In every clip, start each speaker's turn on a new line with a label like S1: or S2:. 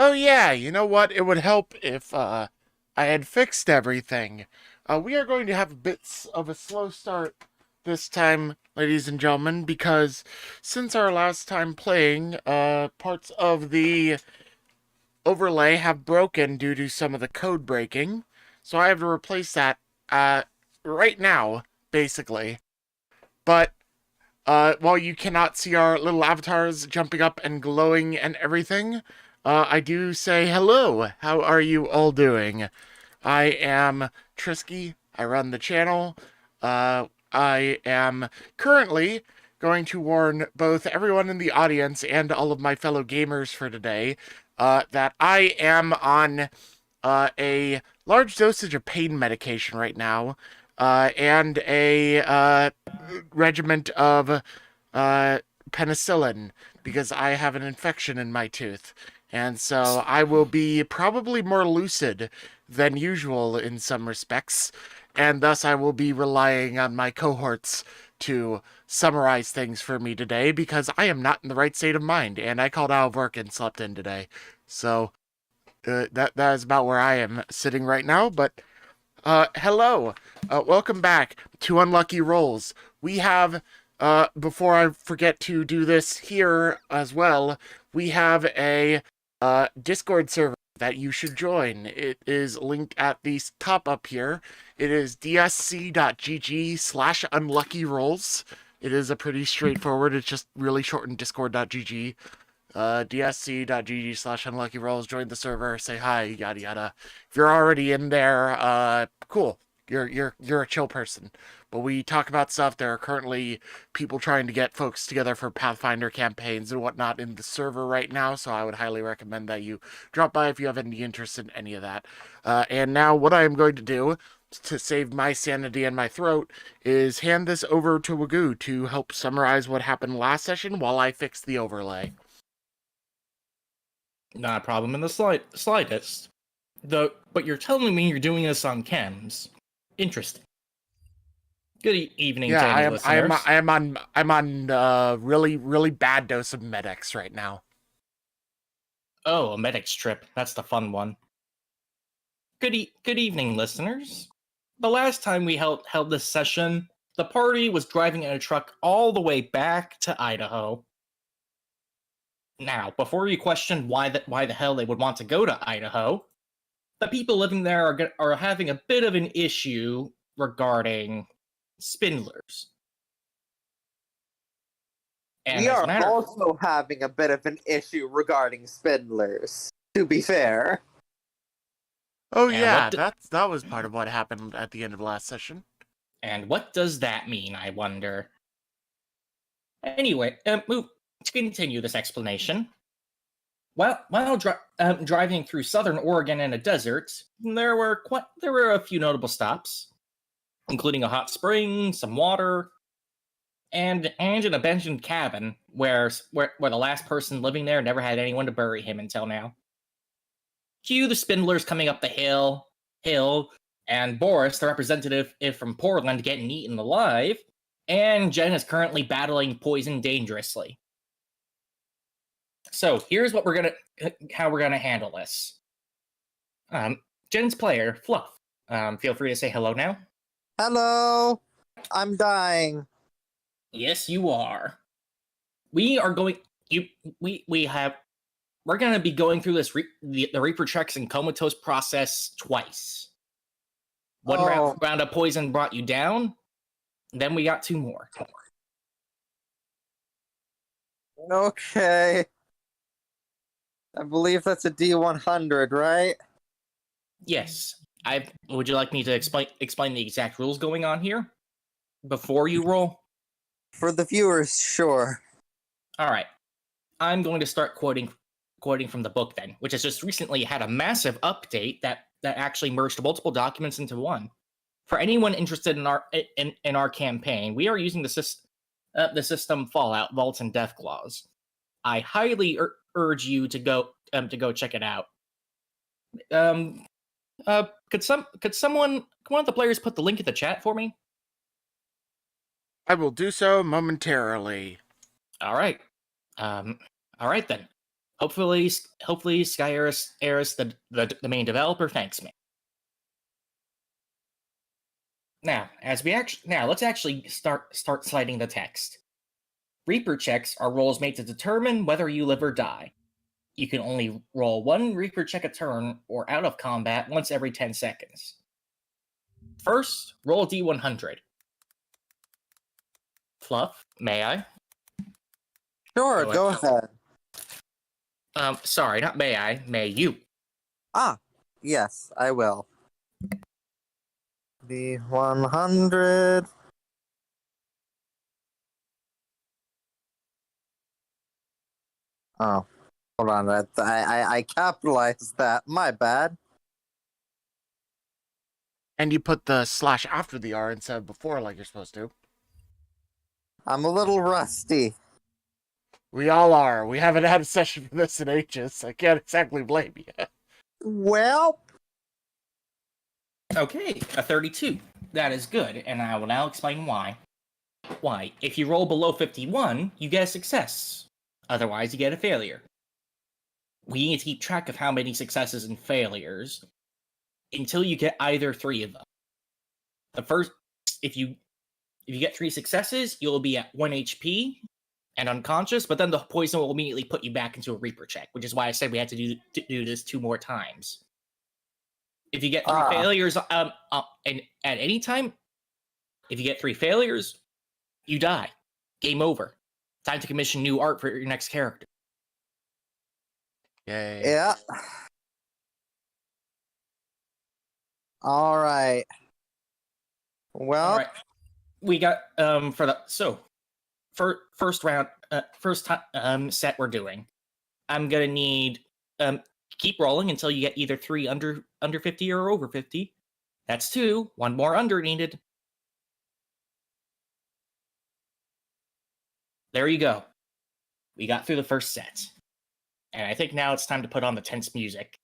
S1: Oh yeah, you know what? It would help if I had fixed everything. We are going to have a bit of a slow start this time, ladies and gentlemen, because since our last time playing, parts of the overlay have broken due to some of the code breaking. So I have to replace that uh right now, basically. But while you cannot see our little avatars jumping up and glowing and everything, I do say hello. How are you all doing? I am Trisky. I run the channel. I am currently going to warn both everyone in the audience and all of my fellow gamers for today that I am on a large dosage of pain medication right now, and a regiment of penicillin because I have an infection in my tooth. And so I will be probably more lucid than usual in some respects, and thus I will be relying on my cohorts to summarize things for me today because I am not in the right state of mind, and I called out of work and slept in today. So that is about where I am sitting right now. But hello, welcome back to Unlucky Rolls. We have, before I forget to do this here as well, we have a Discord server that you should join. It is linked at the top up here. It is dsc.gg/unluckyrolls. It is a pretty straightforward, it's just really shortened discord.gg. dsc.gg/unluckyrolls. Join the server, say hi, yada yada. If you're already in there, cool. You're a chill person. But we talk about stuff. There are currently people trying to get folks together for Pathfinder campaigns and whatnot in the server right now, so I would highly recommend that you drop by if you have any interest in any of that. And now what I am going to do to save my sanity and my throat is hand this over to Wagoo to help summarize what happened last session while I fix the overlay.
S2: Not a problem in the slightest. But you're telling me you're doing this on chems. Interesting. Good evening
S1: Yeah,
S2: to any listeners.
S1: I'm on really bad dose of Med-X right now.
S2: Oh, a medics trip. That's the fun one. Good evening, listeners. The last time we held this session, the party was driving in a truck all the way back to Idaho. Now, before you question why the hell they would want to go to Idaho, the people living there are having a bit of an issue regarding spindlers. And
S3: We
S2: as a
S3: are
S2: matter,
S3: also having a bit of an issue regarding spindlers, to be fair.
S1: Oh
S2: And
S1: yeah, that was part of what happened at the end of last session.
S2: And what does that mean, I wonder? Anyway, to continue this explanation. While driving through southern Oregon in a desert, there were a few notable stops, including a hot spring, some water, and an abandoned cabin where the last person living there never had anyone to bury him until now. Cue the spindlers coming up the hill, and Boris, the representative from Portland, getting eaten alive, and Jen is currently battling poison dangerously. So here's how we're gonna handle this. Jen's player, Fluff. Feel free to say hello now.
S3: Hello! I'm dying.
S2: Yes, you are. We are going. We're gonna be going through this the Reaper checks and comatose process twice. One round of poison brought you down. Then we got 2 more.
S3: Okay. I believe that's a D100, right?
S2: Yes. Would you like me to explain the exact rules going on here before you roll?
S3: For the viewers, sure.
S2: All right. I'm going to start quoting from the book then, which has just recently had a massive update that actually merged multiple documents into one. For anyone interested in our campaign, we are using the system Fallout, Vaults, and Deathclaws. I highly urge you to go check it out. Could one of the players put the link in the chat for me?
S1: I will do so momentarily.
S2: All right. All right then. Hopefully, Sky Eris, the main developer, thanks me. Now, let's actually start citing the text. Reaper checks are rolls made to determine whether you live or die. You can only roll one Reaper check a turn or out of combat once every 10 seconds. First, roll a d100. Fluff, may I?
S3: Sure, go ahead.
S2: Sorry, not may I. May you.
S3: Ah, yes, I will. The 100. Oh, hold on. I capitalized that. My bad.
S1: And you put the slash after the R instead of before, like you're supposed to.
S3: I'm a little rusty.
S1: We all are. We haven't had a session for this in ages. I can't exactly blame you.
S3: Well,
S2: Okay, a 32. That is good, and I will now explain why. Why? If you roll below 51, you get a success. Otherwise, you get a failure. We need to keep track of how many successes and failures until you get either 3 of them. The first, if you get 3 successes, you'll be at 1 HP and unconscious, but then the poison will immediately put you back into a Reaper check, which is why I said we had to do this 2 more times. If you get 3 failures, and at any time, if you get 3 failures, you die. Game over. Time to commission new art for your next character.
S1: Yay.
S3: yeah. All right. Well,
S2: All right. We got for the first round, first set we're doing. I'm gonna need keep rolling until you get either 3 under 50 or over 50. That's 2. 1 more under needed. There you go. We got through the first set. And I think now it's time to put on the tense music.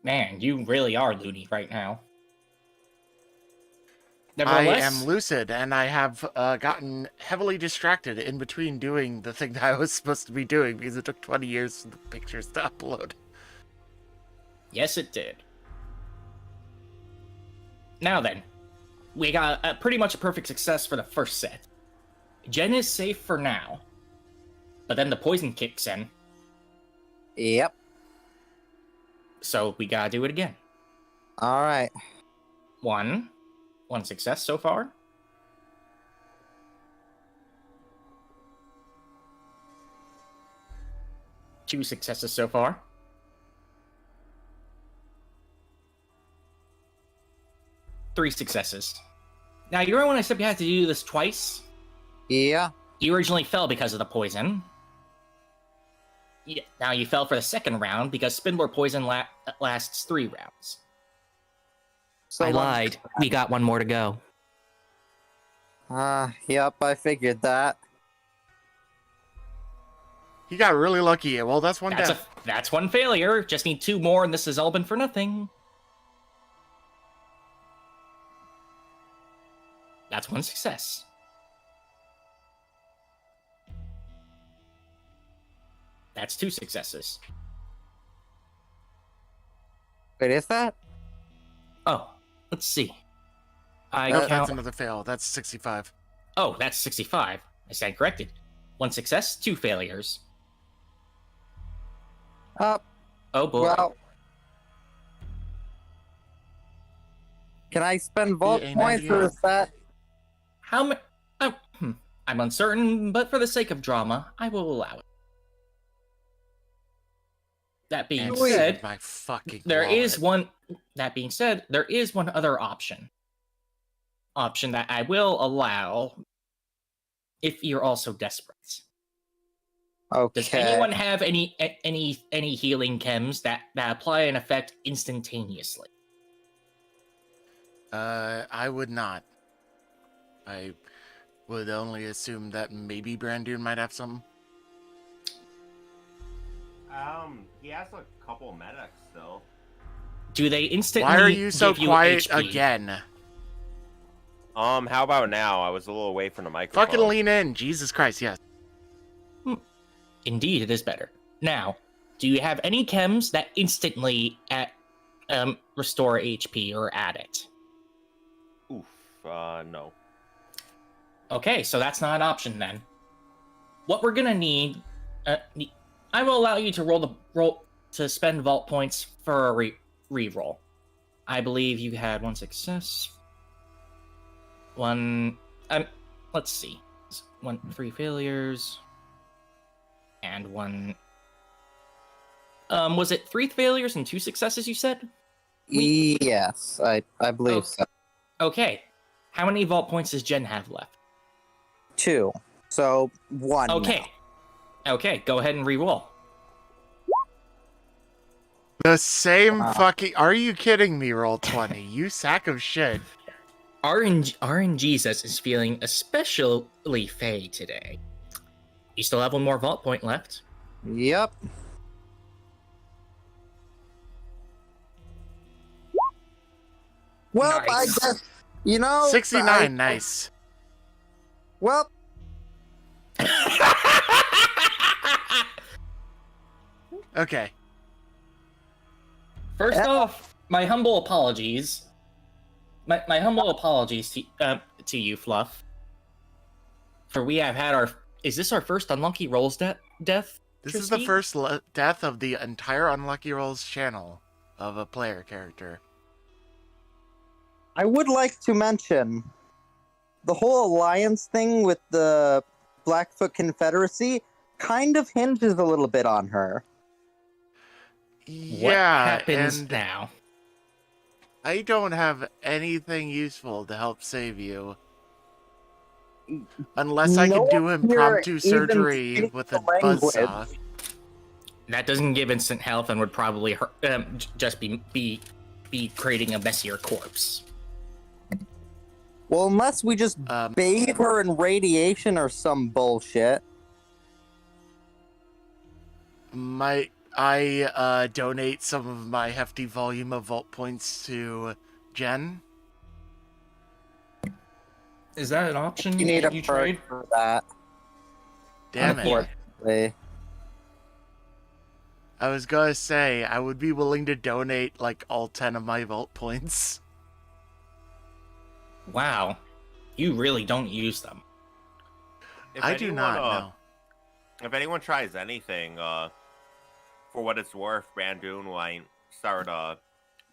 S2: Man, you really are loony right now.
S1: I
S2: Nevertheless,
S1: am lucid, and I have gotten heavily distracted in between doing the thing that I was supposed to be doing because it took 20 years for the pictures to upload.
S2: yes, it did. Now then, we got pretty much a perfect success for the first set. Jen is safe for now, but then the poison kicks in,
S3: yep.
S2: so we gotta do it again.
S3: All right.
S2: One success so far. Two successes so far. Three successes. Now, you remember when I said we had to do this twice?
S3: Yeah.
S2: You originally fell because of the poison. Yeah, now you fell for the second round because Spindler poison lasts 3 rounds.
S3: So
S2: I lied. We got 1 more to go.
S3: Yep, I figured that.
S1: He got really lucky. Well, that's one death.
S2: That's 1 failure. Just need 2 more, and this has all been for nothing. That's 1 success. That's 2 successes.
S3: Wait, is that?
S2: Oh, let's see. I
S1: Nope, that's
S2: count.
S1: another fail. That's 65.
S2: Oh, that's 65. I stand corrected. 1 success, 2 failures. Oh boy.
S3: Well. Can I spend vault
S1: Yeah,
S3: points
S1: yeah.
S3: or is that?
S2: How many? I'm uncertain, but for the sake of drama, I will allow it. That being
S1: And
S2: said,
S1: my fucking
S2: there
S1: wallet.
S2: is one. That being said, there is one other option. Option that I will allow if you're also desperate.
S3: Okay.
S2: Does anyone have any healing chems that apply an effect instantaneously?
S1: I would not. I would only assume that maybe Brandoon might have some.
S4: He has a couple medics still.
S2: Do they instantly?
S1: Why are you so
S2: give
S1: quiet
S2: HP?
S1: again?
S4: How about now? I was a little away from the microphone.
S1: Fucking lean in. Jesus Christ, yes.
S2: Indeed, it is better. Now, do you have any chems that instantly restore HP or add it?
S4: Oof, no.
S2: Okay, so that's not an option then. What we're gonna need, I will allow you to roll to spend vault points for a re-roll. I believe you had one success. Let's see. 3 failures. And one... was it 3 failures and 2 successes, you said?
S3: Yes, I believe so.
S2: Okay. How many vault points does Jen have left?
S3: 2. So, 1
S2: Okay.
S3: now.
S2: Okay, go ahead and re-roll.
S1: The same
S3: Wow.
S1: fucking... Are you kidding me, roll 20? You sack of shit.
S2: RNGesus is feeling especially fey today. You still have one more vault point left.
S3: Yep. Well,
S2: Nice.
S3: I guess, you know...
S1: 69, nice.
S3: Well,
S1: Okay.
S2: First off, my humble apologies. My humble apologies to you, Fluff. For we have had our... Is this our first Unlucky Rolls death?
S1: This is the
S2: Trisky?
S1: first death of the entire Unlucky Rolls channel of a player character.
S3: I would like to mention the whole alliance thing with the Blackfoot Confederacy kind of hinges a little bit on her.
S2: What
S1: Yeah,
S2: happens
S1: and
S2: now?
S1: I don't have anything useful to help save you. Unless I
S3: No
S1: can do
S3: one
S1: impromptu
S3: here even
S1: surgery
S3: speaks
S1: with
S3: the
S1: a buzzsaw.
S3: language.
S2: That doesn't give instant health and would probably just be creating a messier corpse.
S3: Well, unless we just
S1: Um,
S3: bathe her in radiation or some bullshit.
S1: Might I donate some of my hefty volume of vault points to Jen?
S2: Is that an option
S3: You need a
S2: you
S3: perk
S2: trade?
S3: for that.
S1: Damn it.
S3: Unfortunately.
S1: I was gonna say, I would be willing to donate, like, all 10 of my vault points.
S2: Wow. You really don't use them.
S4: If
S1: I do
S4: anyone,
S1: not, no.
S4: If anyone tries anything, for what it's worth, Brandoon might start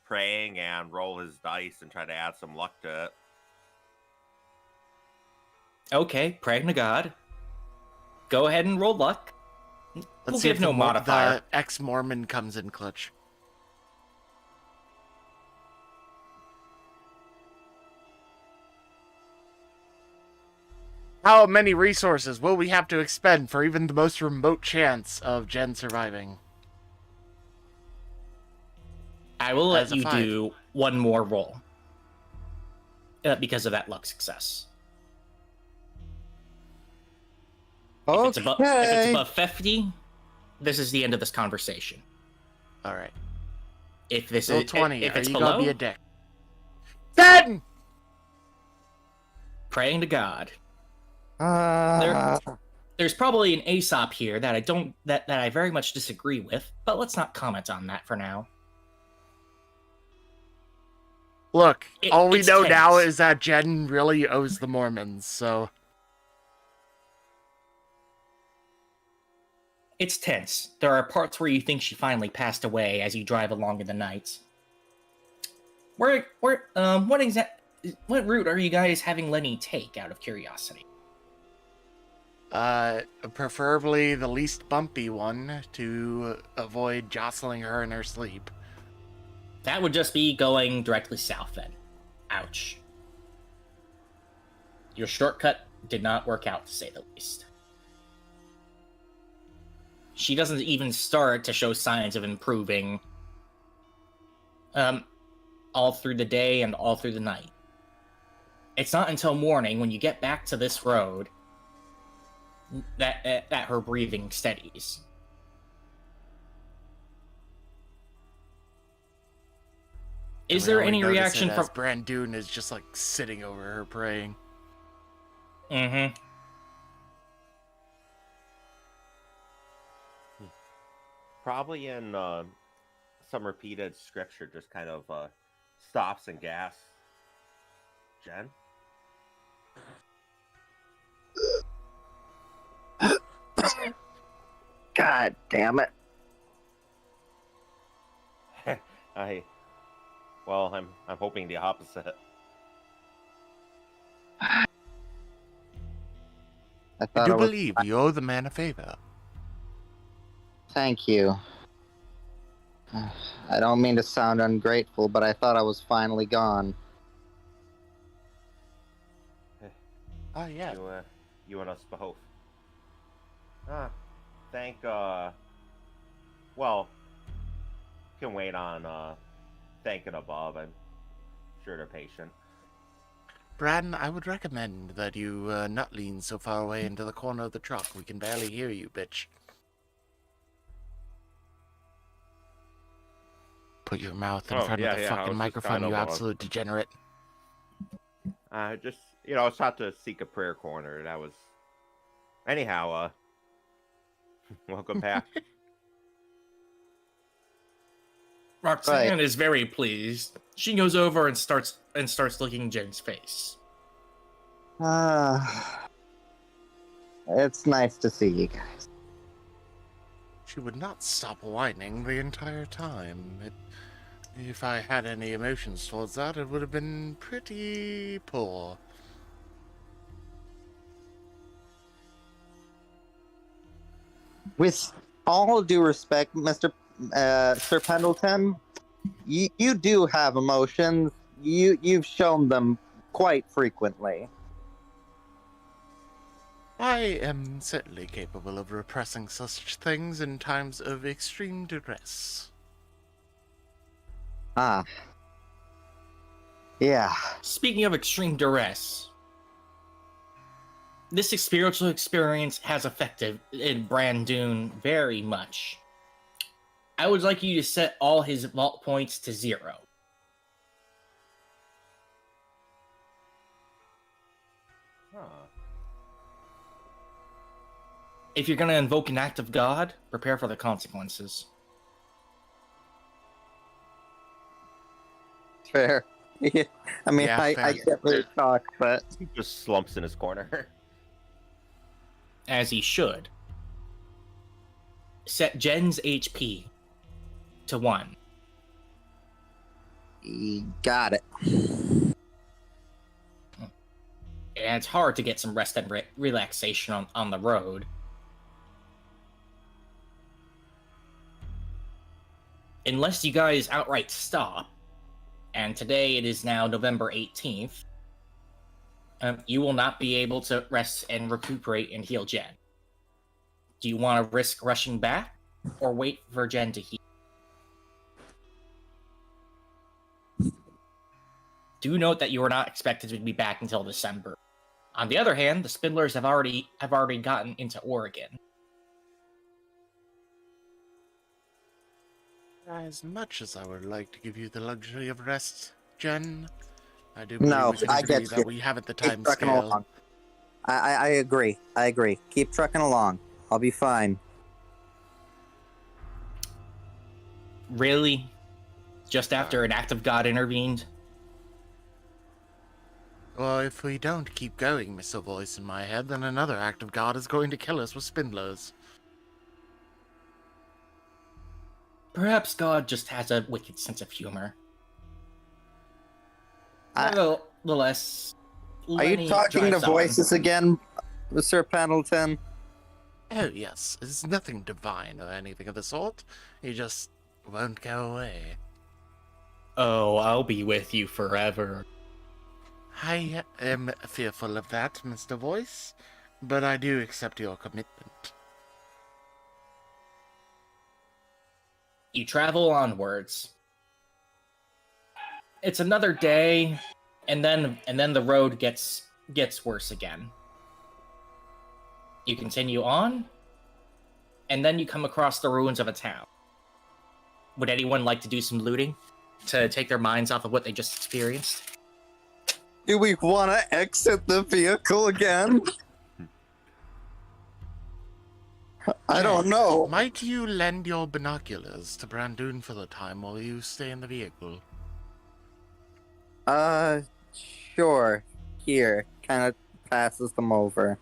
S4: praying and roll his dice and try to add some luck to it.
S2: Okay, praying to God. Go ahead and roll luck.
S1: Let's
S2: We'll
S1: see
S2: give
S1: if
S2: no modifier.
S1: the ex-Mormon comes in clutch. How many resources will we have to expend for even the most remote chance of Jen surviving?
S2: I will let
S1: As a
S2: you
S1: 5.
S2: do one more roll. Because of that luck success. If it's above 50, this is the end of this conversation.
S1: Alright.
S2: If this
S1: Roll
S2: is
S1: 20.
S2: if
S1: Are
S2: it's
S1: you
S2: below,
S1: gonna be a dick? 10!
S2: praying to God.
S3: Uh,
S2: There's probably an Aesop here that I very much disagree with, but let's not comment on that for now.
S1: Look, all we
S2: It's
S1: know
S2: tense.
S1: now is that Jen really owes the Mormons, so...
S2: It's tense. There are parts where you think she finally passed away as you drive along in the night. What route are you guys having Lenny take, out of curiosity?
S1: Preferably the least bumpy one to avoid jostling her in her sleep.
S2: That would just be going directly south then. Ouch. Your shortcut did not work out, to say the least. She doesn't even start to show signs of improving all through the day and all through the night. It's not until morning, when you get back to this road, that her breathing steadies. Is
S1: And we
S2: there
S1: only
S2: any
S1: notice
S2: reaction
S1: it
S2: from?
S1: as Brandoon is just like sitting over her praying.
S2: Mm-hmm.
S4: Probably in some repeated scripture, just kind of stops and gasps. Jen?
S3: God damn it.
S4: I'm hoping the opposite.
S3: I
S1: I
S3: thought
S1: do
S3: it was.
S1: believe you owe the man a favor.
S3: Thank you. I don't mean to sound ungrateful, but I thought I was finally gone.
S1: Oh, yeah.
S4: You and us both. Thank well, can wait on thanking above. I'm sure they're patient.
S1: Braden, I would recommend that you not lean so far away into the corner of the truck. We can barely hear you, bitch. Put your mouth in front of the
S4: I
S1: fucking
S4: was just
S1: microphone,
S4: kind
S1: you
S4: of,
S1: absolute degenerate.
S4: Just I was taught to seek a prayer corner. That was anyhow. Welcome back.
S2: Roxanne is very pleased. She goes over and starts licking Jen's face.
S3: It's nice to see you guys.
S1: She would not stop whining the entire time. If I had any emotions towards that, it would have been pretty poor.
S3: With all due respect, Mr. Sir Pendleton, you do have emotions. You've shown them quite frequently.
S1: I am certainly capable of repressing such things in times of extreme duress.
S3: Ah. Yeah.
S2: Speaking of extreme duress, this spiritual experience has affected in Brandoon very much. I would like you to set all his vault points to 0.
S4: Huh.
S2: If you're going to invoke an act of God, prepare for the consequences.
S3: Fair. Yeah. I mean,
S1: Yeah,
S3: I
S1: fair.
S3: can't really talk, but
S4: He just slumps in his corner.
S2: As he should. Set Jen's HP to 1.
S3: you got it.
S2: And it's hard to get some rest and relaxation on the road. Unless you guys outright stop, and today it is now November 18th, you will not be able to rest and recuperate and heal Jen. Do you want to risk rushing back, or wait for Jen to heal? Do note that you are not expected to be back until December. On the other hand, the Spindlers have already gotten into Oregon.
S1: As much as I would like to give you the luxury of rest, Jen, I do
S3: No,
S1: believe
S3: I
S1: it to be
S3: get
S1: that
S3: you.
S1: we haven't the
S3: Keep
S1: time
S3: trucking
S1: scale.
S3: along. I agree. I agree. Keep trucking along. I'll be fine.
S2: Really? Just after an act of God intervened?
S1: Well, if we don't keep going, Mr. Voice in my head, then another act of God is going to kill us with spindlers.
S2: Perhaps God just has a wicked sense of humor.
S3: I-
S2: Nevertheless,
S3: Are you talking to voices again, Sir Pendleton?
S1: Oh, yes, it's nothing divine or anything of the sort. You just won't go away.
S2: Oh, I'll be with you forever.
S1: I am fearful of that, Mr. Voice, but I do accept your commitment.
S2: You travel onwards. It's another day, and then the road gets worse again. You continue on, and then you come across the ruins of a town. Would anyone like to do some looting? to take their minds off of what they just experienced.
S3: Do we want to exit the vehicle again? I don't know.
S1: Might you lend your binoculars to Brandoon for the time while you stay in the vehicle?
S3: Sure. Here. Kind of passes them over.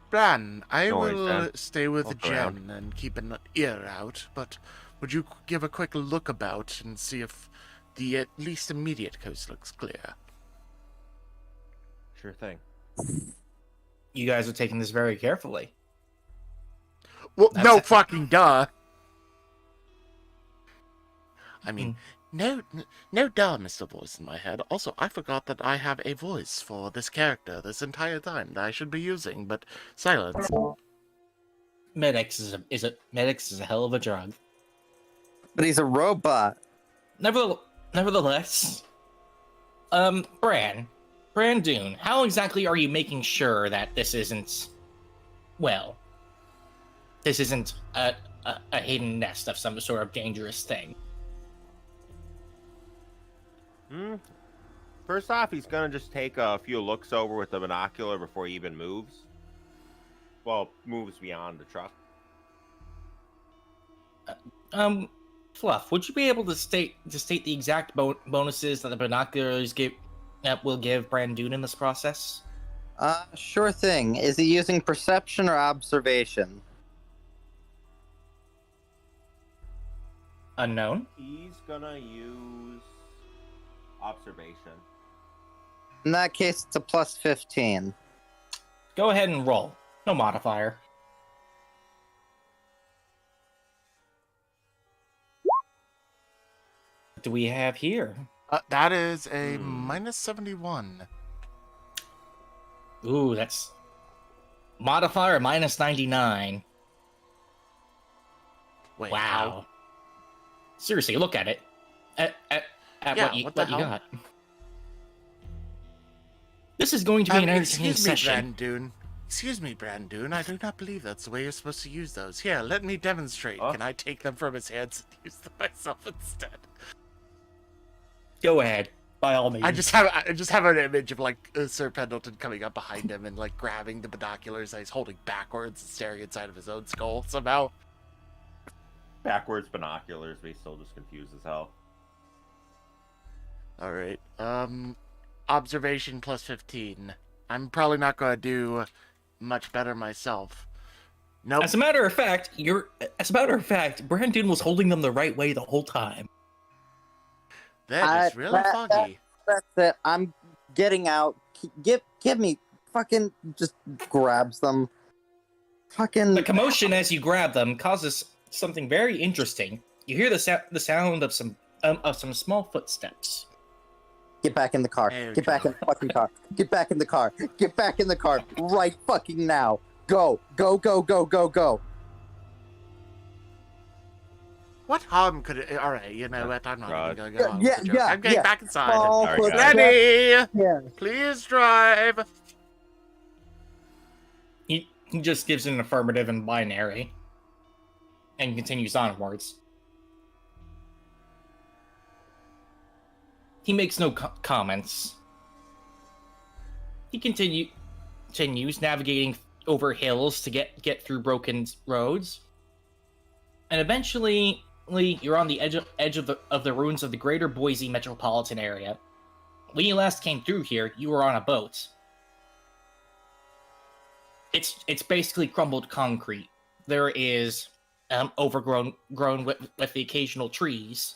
S1: Bran, I
S4: No worries,
S1: will
S4: Dan.
S1: stay with
S4: Look
S1: Jen
S4: around.
S1: and keep an ear out, but would you give a quick look about and see if the at least immediate coast looks clear?
S4: Sure thing.
S2: You guys are taking this very carefully.
S1: Well,
S2: That's
S1: no
S2: a-
S1: fucking duh. I mean, no duh, Mr. Voice in my head. Also, I forgot that I have a voice for this character this entire time that I should be using, but silence.
S2: Medics is a hell of a drug.
S3: But he's a robot.
S2: Nevertheless, Brandoon, how exactly are you making sure that this isn't a hidden nest of some sort of dangerous thing?
S4: First off, he's gonna just take a few looks over with the binocular before he even moves. Well, moves beyond the truck.
S2: Fluff, would you be able to state the exact bonuses that the binoculars will give Brandoon in this process?
S3: Sure thing. Is he using perception or observation?
S2: Unknown.
S4: He's gonna use observation.
S3: In that case, it's a plus 15.
S2: Go ahead and roll. No modifier. What do we have here?
S1: That is a minus 71.
S2: Ooh, that's modifier minus 99.
S1: Wait,
S2: Wow. Seriously, look at it. At
S1: Yeah,
S2: what you
S1: what the hell?
S2: got. This is going to be an entertaining session.
S1: Excuse me, Brandoon. I do not believe that's the way you're supposed to use those. Here, let me demonstrate.
S4: Huh?
S1: Can I take them from his hands and use them myself instead?
S2: Go ahead, by all means.
S1: I just have an image of like Sir Pendleton coming up behind him and like grabbing the binoculars that he's holding backwards and staring inside of his own skull somehow.
S4: Backwards binoculars, but he's still just confused as hell.
S1: All right. Observation plus 15. I'm probably not going to do much better myself. Nope.
S2: As a matter of fact, Brandoon was holding them the right way the whole time.
S1: That is really foggy.
S3: That's it. I'm getting out. Give me fucking just grabs them. Fucking
S2: The commotion as you grab them causes something very interesting. You hear the sound of some small footsteps.
S3: get back in the car.
S1: There you
S3: Get back
S1: go.
S3: in the fucking car. Get back in the car. Get back in the car right fucking now. Go. Go, go, go, go, go.
S1: What harm could it... Alright, you know what? I'm not even going to go on
S3: Yeah,
S1: with the joke.
S3: yeah,
S1: I'm getting
S3: yeah.
S1: back inside.
S3: Oh,
S4: Sorry,
S3: put
S4: guys.
S3: that-
S1: Ready!
S3: Yeah.
S1: Please drive!
S2: He just gives an affirmative and binary, and continues onwards. He makes no comments. He continues navigating over hills to get through broken roads, and eventually you're on the edge of the ruins of the greater Boise metropolitan area. When you last came through here, you were on a boat. It's basically crumbled concrete. There is overgrown with the occasional trees.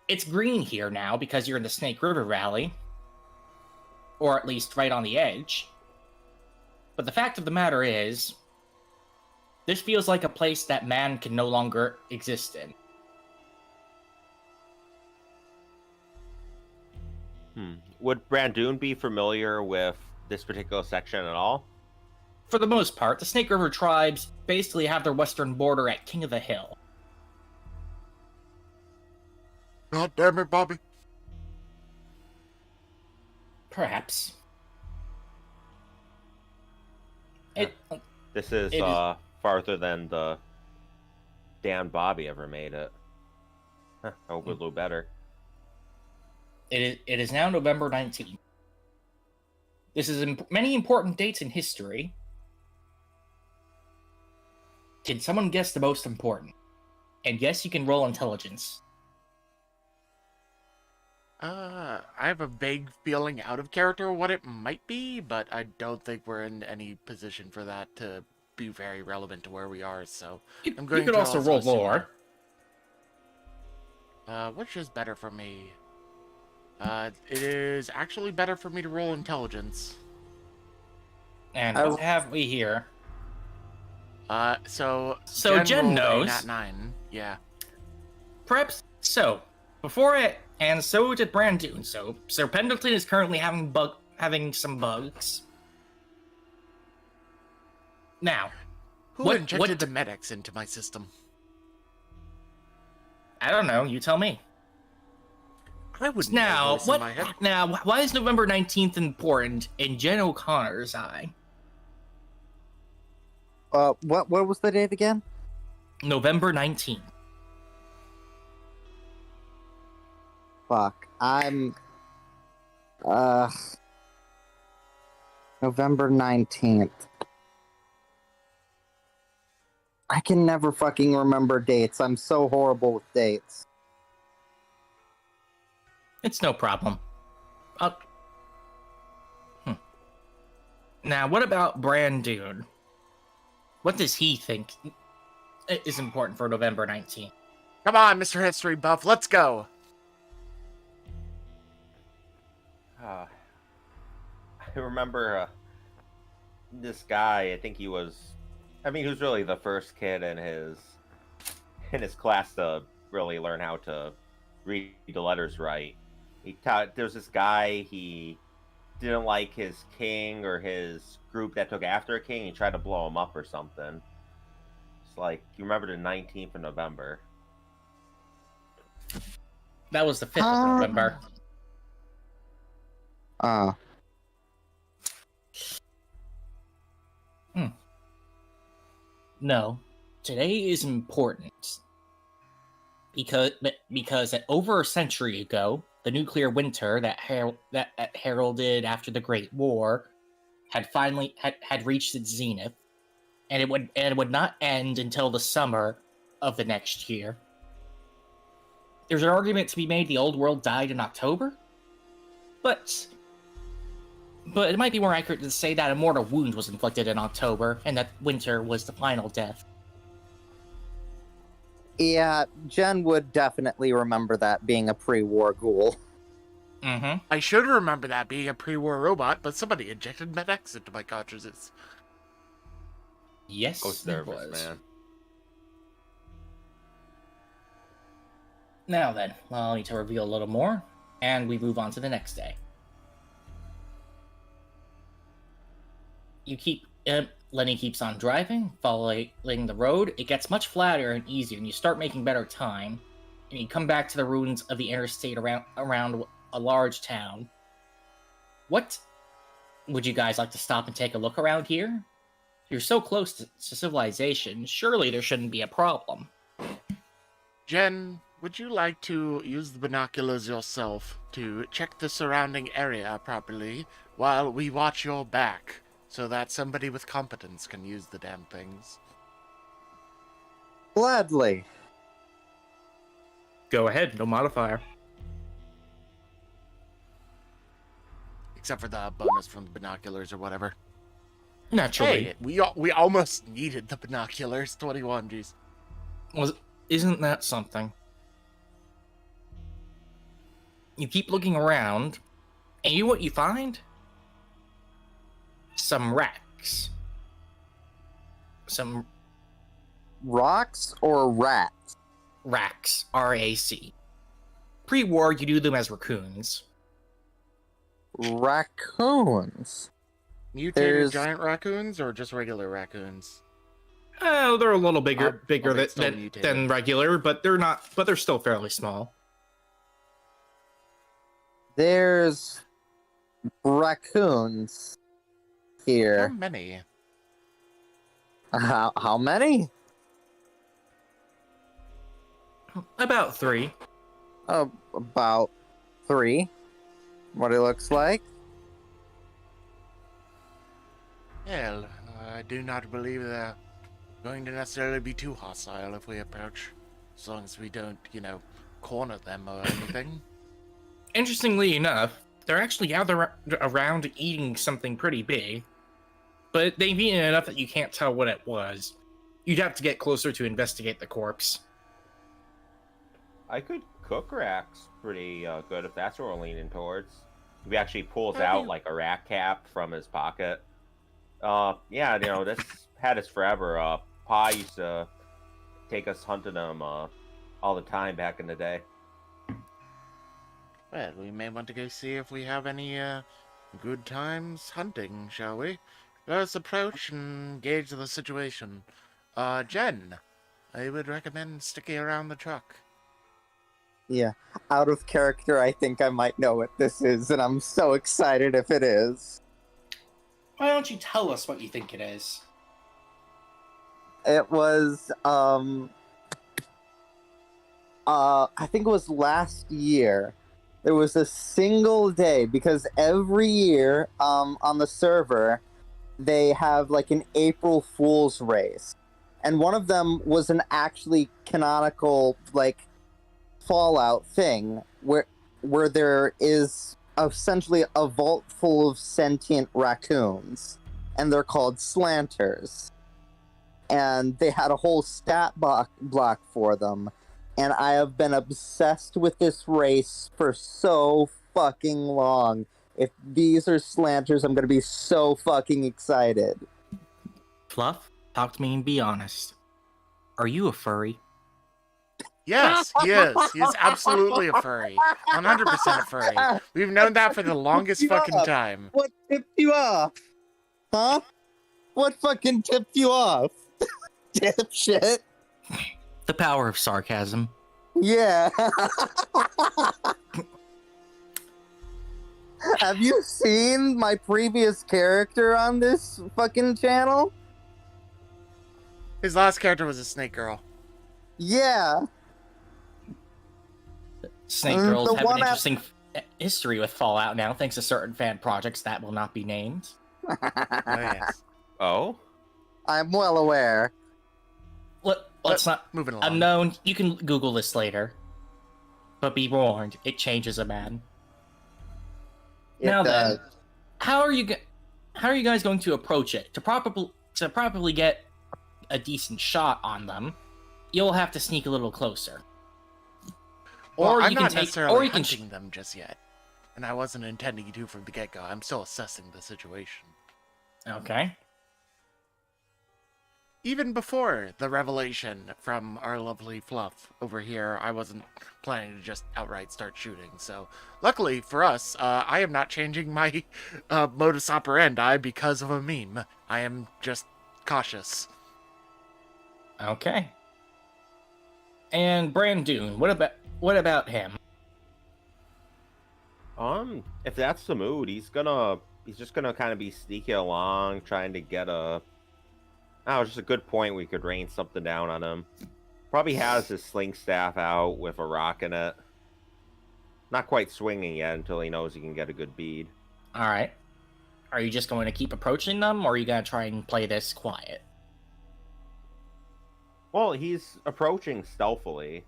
S2: It's green here now because you're in the Snake River Valley, or at least right on the edge. But the fact of the matter is, this feels like a place that man can no longer exist in.
S4: Would Brandoon be familiar with this particular section at all?
S2: For the most part, the Snake River tribes basically have their western border at King of the Hill.
S1: God damn it, Bobby.
S2: Perhaps.
S4: This is
S2: It is-
S4: farther than the Dan Bobby ever made it. Hope we'll do better.
S2: It is now November 19th. This is many important dates in history. Can someone guess the most important? And yes, you can roll intelligence.
S1: I have a vague feeling out of character what it might be, but I don't think we're in any position for that to be very relevant to where we are, so I'm going
S2: You could
S1: to
S2: also roll
S1: assume
S2: lore.
S1: which is better for me? It is actually better for me to roll intelligence.
S2: And what have we here?
S1: So
S2: Jen
S1: rolled a
S2: knows.
S1: nat 9. Yeah.
S2: Perhaps so. Before it, and so did Brandoon. So Pendleton is currently having some bugs. Now,
S1: Who injected the medics into my system?
S2: I don't know. You tell me.
S1: I wouldn't
S2: Now,
S1: know voice in my head.
S2: Now, why is November 19th important in Jen O'Connor's eye?
S3: What was the date again?
S2: November 19th.
S3: Fuck. I'm November 19th. I can never fucking remember dates. I'm so horrible with dates.
S2: It's no problem. Now, what about Brandoon? What does he think is important for November 19th?
S1: Come on, Mr. History Buff, let's go.
S4: I remember this guy. I think he was. I mean, he was really the first kid in his class to really learn how to read the letters right. There was this guy. He didn't like his king or his group that took after a king. He tried to blow him up or something. It's like, you remember the 19th of November?
S2: That was the 5th of November. No, today is important because over a century ago, the nuclear winter that heralded after the Great War had finally reached its zenith, and it would not end until the summer of the next year. There's an argument to be made the old world died in October, but it might be more accurate to say that a mortal wound was inflicted in October, and that winter was the final death.
S3: Yeah, Jen would definitely remember that being a pre-war ghoul.
S2: Mm-hmm.
S1: I should remember that being a pre-war robot, but somebody injected medics into my cartridges.
S2: Yes,
S4: Ghost
S2: it
S4: nervous,
S2: was.
S4: man.
S2: Now then, I'll need to reveal a little more, and we move on to the next day. Lenny keeps on driving, following the road. It gets much flatter and easier, and you start making better time. And you come back to the ruins of the interstate around a large town. What would you guys like to stop and take a look around here? You're so close to civilization. Surely there shouldn't be a problem.
S1: Jen, would you like to use the binoculars yourself to check the surrounding area properly while we watch your back, so that somebody with competence can use the damn things?
S3: Gladly.
S2: Go ahead, no modifier.
S1: Except for the bonus from the binoculars or whatever.
S2: Naturally.
S1: Hey, we almost needed the binoculars. 21, geez.
S2: Isn't that something? You keep looking around, and you know what you find? Some racks. Some
S3: Rocks or rats?
S2: racks, R-A-C. Pre-war, you do them as raccoons.
S3: Raccoons.
S1: Mutated giant raccoons or just regular raccoons?
S2: Oh, they're a little bigger
S1: they're still
S2: than
S1: mutated.
S2: regular, but they're still fairly small.
S3: There's raccoons
S1: How
S3: here.
S1: many?
S3: How many?
S2: About 3.
S3: About 3. What it looks like.
S1: Well, I do not believe they're going to necessarily be too hostile if we approach, as long as we don't, corner them or anything.
S2: Interestingly enough, they're actually around eating something pretty big, but they've eaten enough that you can't tell what it was. You'd have to get closer to investigate the corpse.
S4: I could cook Rax pretty good if that's what we're leaning towards. He actually pulls
S1: Have
S4: out
S1: you-
S4: like a rack cap from his pocket. Yeah, this had us forever. Pa used to take us hunting them all the time back in the day.
S1: Well, we may want to go see if we have any good times hunting, shall we? Let us approach and gauge the situation. Jen, I would recommend sticking around the truck.
S3: Yeah. Out of character, I think I might know what this is, and I'm so excited if it is.
S2: Why don't you tell us what you think it is?
S3: It was, I think it was last year. There was a single day, because every year, on the server, they have like an April Fool's race. And one of them was an actually canonical, like, Fallout thing where there is essentially a vault full of sentient raccoons, and they're called slanters. And they had a whole stat block for them, and I have been obsessed with this race for so fucking long. If these are slanters, I'm gonna be so fucking excited.
S2: Fluff, talk to me and be honest. Are you a furry?
S1: Yes, he is. He is absolutely a furry. 100% a furry. We've known that for the longest fucking time.
S3: What tipped you off? Huh? What fucking tipped you off? Dipshit.
S2: The power of sarcasm.
S3: Yeah. Have you seen my previous character on this fucking channel?
S1: His last character was a snake girl.
S3: Yeah.
S2: Snake
S3: The
S2: Girls have
S3: one
S2: an interesting history with Fallout now, thanks to certain fan projects that will not be named.
S1: Oh, yes.
S4: Oh?
S3: I'm well aware.
S2: Let's not...
S1: Moving along.
S2: Unknown, you can Google this later. But be warned, it changes a man.
S3: It
S2: Now
S3: does.
S2: then, how are you guys going to approach it? To properly get a decent shot on them, you'll have to sneak a little closer.
S1: Well,
S2: Or
S1: I'm
S2: you can
S1: not
S2: take-
S1: necessarily
S2: or you can
S1: hunting them just yet. And I wasn't intending to from the get-go. I'm still assessing the situation.
S2: Okay.
S1: Even before the revelation from our lovely Fluff over here, I wasn't planning to just outright start shooting. So, luckily for us, I am not changing my modus operandi because of a meme. I am just cautious.
S2: Okay. And Brandoon, what about him?
S4: If that's the mood, he's just gonna kind of be sneaking along, trying to get just a good point we could rain something down on him. Probably has his sling staff out with a rock in it. Not quite swinging yet until he knows he can get a good bead.
S2: All right. Are you just going to keep approaching them, or are you going to try and play this quiet?
S4: Well, he's approaching stealthily.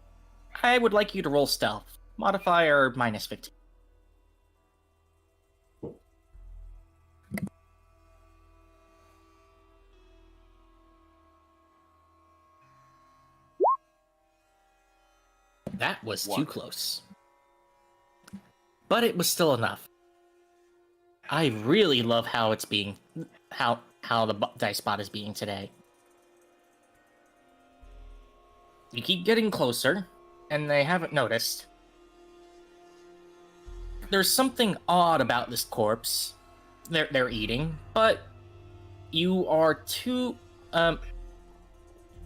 S2: I would like you to roll stealth. Modifier -15. That was too
S4: One.
S2: close. But it was still enough. I really love how it's being... How the dice spot is being today. You keep getting closer, and they haven't noticed. There's something odd about this corpse they're eating, but you are too...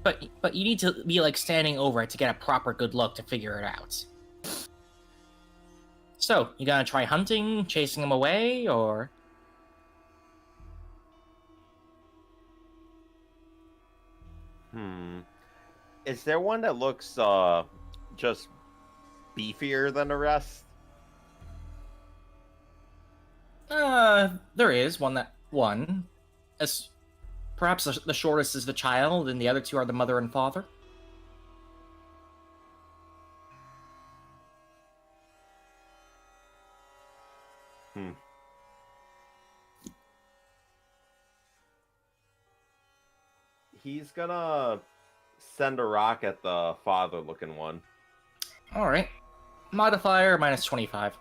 S2: But you need to be, like, standing over it to get a proper good look to figure it out. So, you gonna try hunting, chasing them away, or...
S4: Is there one that looks just beefier than the rest?
S2: There is one. As perhaps the shortest is the child, and the other two are the mother and father.
S4: He's gonna send a rock at the father-looking one.
S2: All right. Modifier minus 25.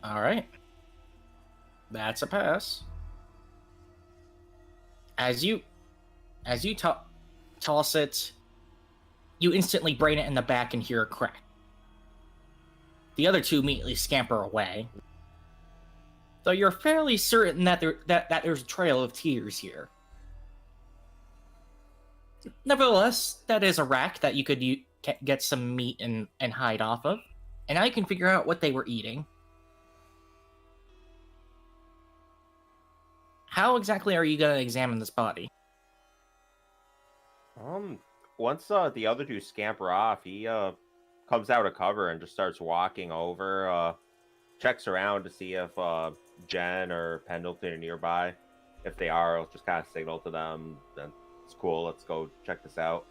S2: All right. That's a pass. As you toss it, you instantly brain it in the back and hear a crack. The other two immediately scamper away, though you're fairly certain that there's a trail of tears here. Nevertheless, that is a rack that you could get some meat and hide off of, and now you can figure out what they were eating. How exactly are you going to examine this body?
S4: Once the other two scamper off, he comes out of cover and just starts walking over, checks around to see if Jen or Pendleton are nearby. If they are, I'll just kind of signal to them. Then it's cool, let's go check this out.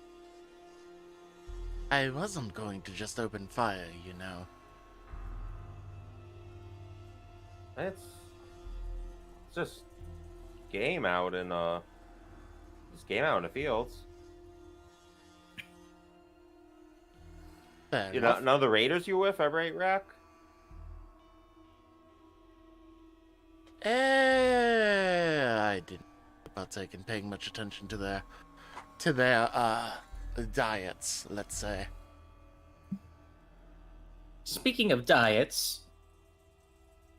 S1: I wasn't going to just open fire, you know.
S4: It's just game out in the fields.
S1: Fair
S4: You know,
S1: enough.
S4: none of the raiders you with ever ate rack?
S1: I didn't partake in paying much attention to their diets, let's say.
S2: Speaking of diets,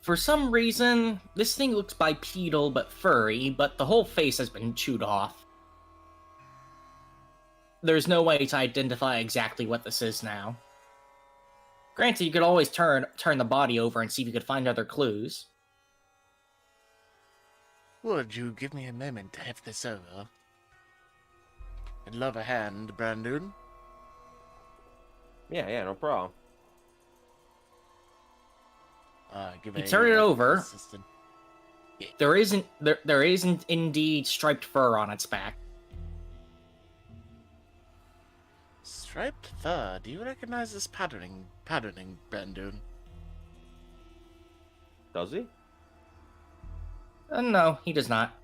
S2: for some reason, this thing looks bipedal but furry, but the whole face has been chewed off. There's no way to identify exactly what this is now. Granted, you could always turn the body over and see if you could find other clues.
S1: Would you give me a moment to heft this over? I'd love a hand, Brandon.
S4: Yeah, no problem.
S1: Give
S2: You
S1: a
S2: turn it over.
S1: assistant.
S2: There isn't indeed striped fur on its back.
S1: Striped fur. Do you recognize this patterning, Brandon?
S4: Does he?
S2: No, he does not.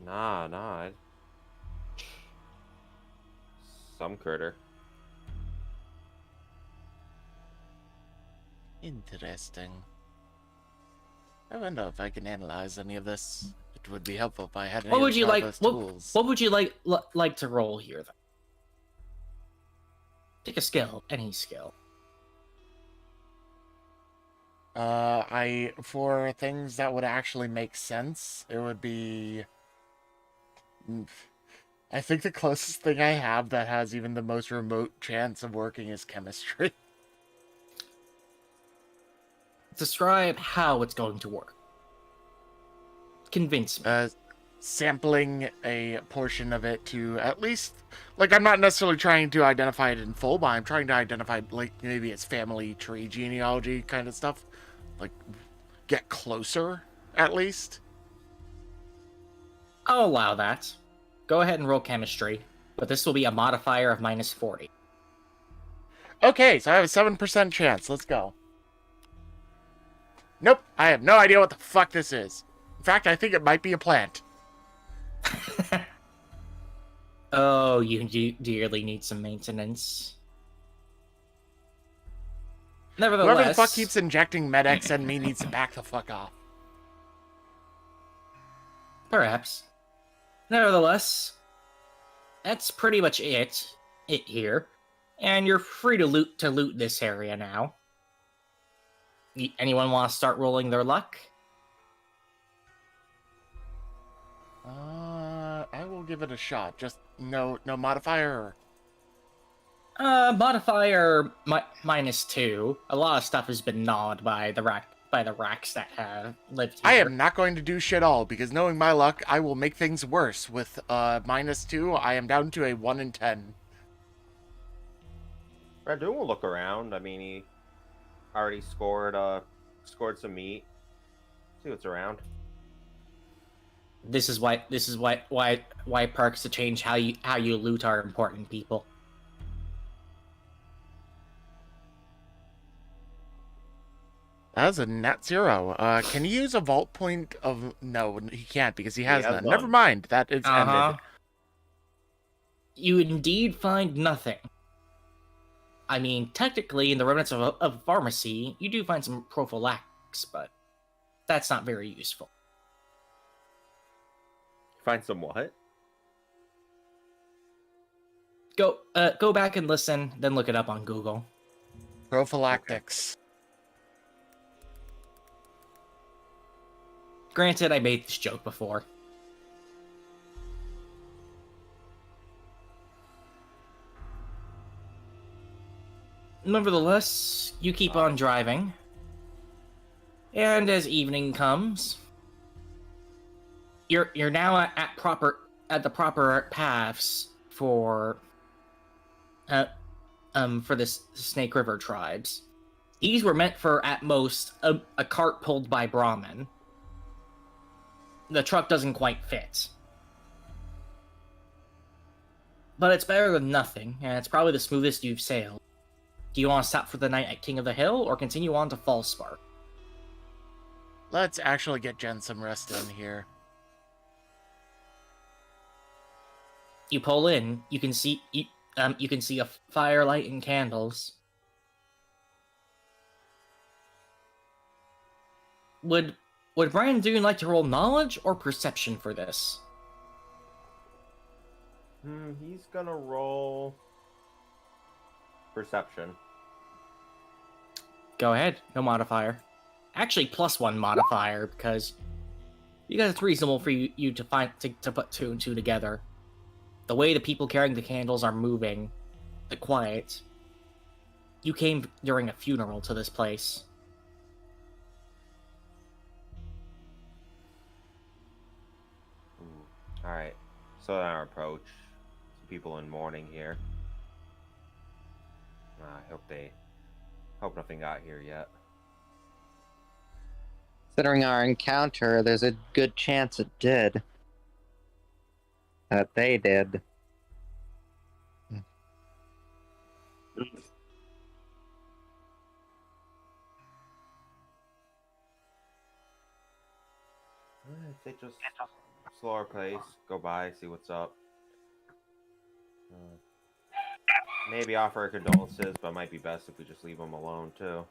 S4: Nah. Some critter.
S1: Interesting. I wonder if I can analyze any of this. It would be helpful if I had any
S2: What
S1: of
S2: would you like?
S1: Carver's
S2: What,
S1: tools.
S2: what would you like to roll here, then? Pick a skill, any skill.
S1: For things that would actually make sense, it would be. I think the closest thing I have that has even the most remote chance of working is chemistry.
S2: Describe how it's going to work. Convince me.
S1: Sampling a portion of it to at least, like, I'm not necessarily trying to identify it in full, but I'm trying to identify, like, maybe its family tree genealogy kind of stuff. Like, get closer, at least.
S2: I'll allow that. Go ahead and roll chemistry, but this will be a modifier of minus 40.
S1: Okay, so I have a 7% chance. Let's go. Nope, I have no idea what the fuck this is. In fact, I think it might be a plant.
S2: Oh, you dearly need some maintenance. Nevertheless,
S1: Whoever the fuck keeps injecting Med-X and me needs to back the fuck off.
S2: perhaps. Nevertheless, that's pretty much it here, and you're free to loot this area now. Anyone want to start rolling their luck?
S1: I will give it a shot. Just no modifier.
S2: Modifier -2. A lot of stuff has been gnawed by the racks that have lived here.
S1: I am not going to do shit all because knowing my luck, I will make things worse. With -2, I am down to a 1 in 10.
S4: Radoon will look around. I mean, he already scored some meat. See what's around.
S2: This is why perks to change how you loot are important, people.
S1: That's a net 0. Can he use a vault point of... No, he can't because he has none.
S4: none.
S1: Never mind. That is ended.
S2: You indeed find nothing. I mean, technically, in the remnants of a pharmacy, you do find some prophylactics, but that's not very useful.
S4: Find some what?
S2: Go back and listen, then look it up on Google.
S1: Prophylactics.
S2: Granted, I made this joke before. Nevertheless, you keep on driving. And as evening comes, you're now at the proper paths for this Snake River tribes. These were meant for, at most, a cart pulled by Brahmin. The truck doesn't quite fit. But it's better than nothing, and it's probably the smoothest you've sailed. Do you want to stop for the night at King of the Hill, or continue on to Falspark?
S1: Let's actually get Jen some rest in here.
S2: You pull in. You can see a firelight and candles. Would Brandon like to roll knowledge or perception for this?
S4: He's gonna roll perception.
S2: Go ahead. No modifier. Actually, +1 modifier, because you guys, it's reasonable for you to put 2 and 2 together. The way the people carrying the candles are moving, the quiet. You came during a funeral to this place.
S4: Alright. So on our approach. Some people in mourning here. I hope nothing got here yet.
S3: Considering our encounter, there's a good chance it did. That they did.
S4: They just slower pace, go by, see what's up. Maybe offer our condolences, but it might be best if we just leave them alone too.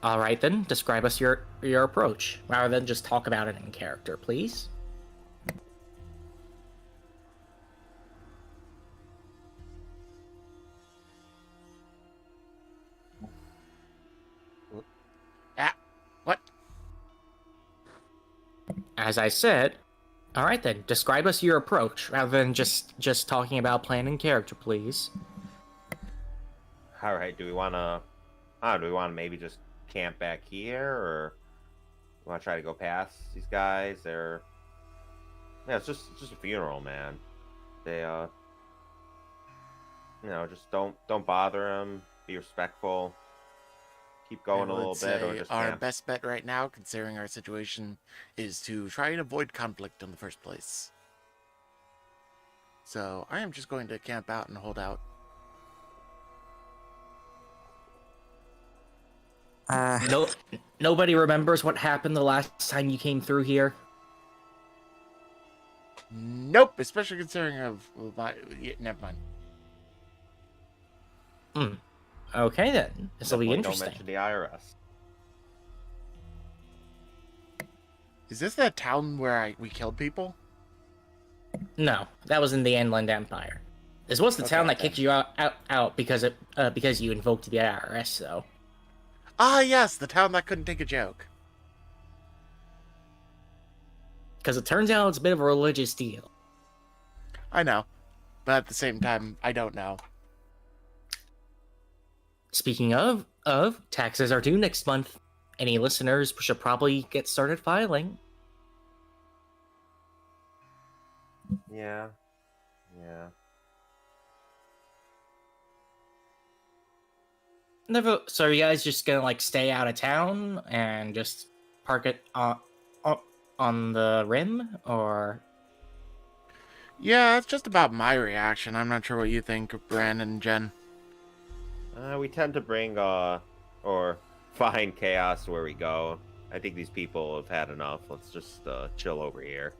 S2: All right, then. Describe us your approach, rather than just talk about it in character, please.
S1: What?
S2: As I said, all right then. Describe us your approach, rather than just talking about plan and character, please.
S4: All right, do we want to maybe just camp back here, or we want to try to go past these guys? Yeah, it's just a funeral, man. They just don't bother them. Be respectful. Keep going a little bit, or just
S1: our
S4: camp.
S1: best bet right now, considering our situation, is to try and avoid conflict in the first place. So I am just going to camp out and hold out.
S2: Nobody remembers what happened the last time you came through here.
S1: Nope, especially considering never mind.
S2: Okay then. This will be
S4: Definitely
S2: interesting.
S4: Don't mention the IRS.
S1: Is this that town where we killed people?
S2: No, that was in the Inland Empire. This was the town that
S1: Okay.
S2: kicked you out because you invoked the IRS, though.
S1: Ah, yes, the town that couldn't take a joke.
S2: Because it turns out it's a bit of a religious deal.
S1: I know, but at the same time, I don't know.
S2: Speaking of, taxes are due next month. Any listeners should probably get started filing.
S4: Yeah. Yeah.
S2: Never. So are you guys just gonna like stay out of town and just park it on the rim, or?
S1: Yeah, that's just about my reaction. I'm not sure what you think, Brandon and Jen.
S4: We tend to bring or find chaos where we go. I think these people have had enough. Let's just chill over here.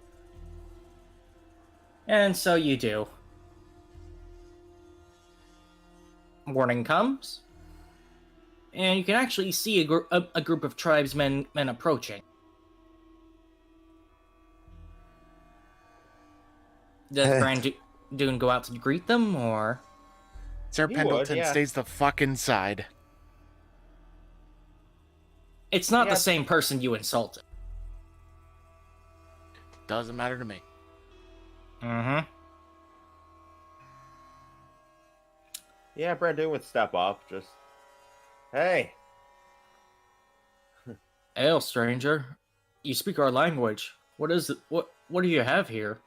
S2: And so you do. Morning comes, and you can actually see a group of tribesmen approaching. Does Dune go out to greet them, or?
S1: Sir
S4: He
S1: Pendleton
S4: would, yeah.
S1: stays the fuck inside.
S2: It's not
S4: Yeah.
S2: the same person you insulted.
S1: Doesn't matter to me.
S2: Mm-hmm.
S4: Yeah, Brandon would step up. Just, hey.
S2: Hail, stranger. You speak our language. What is it? What do you have here?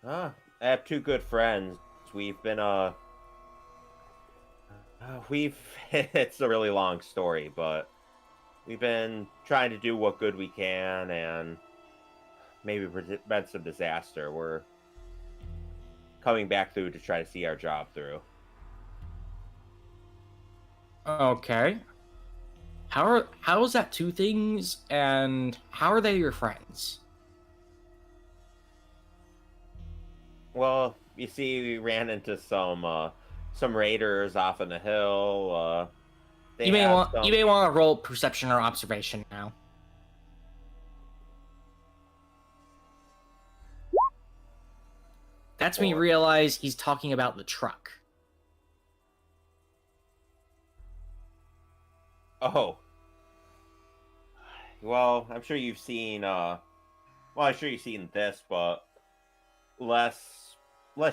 S4: I have two good friends. We've been it's a really long story, but we've been trying to do what good we can and maybe prevent some disaster. We're coming back through to try to see our job through.
S2: Okay. How is that two things, and how are they your friends?
S4: Well, you see, we ran into some raiders off on the hill.
S2: You may want to roll perception or observation now. That's when you
S4: 4.
S2: realize he's talking about the truck.
S4: Oh. Well, I'm sure you've seen I'm sure you've seen this, but less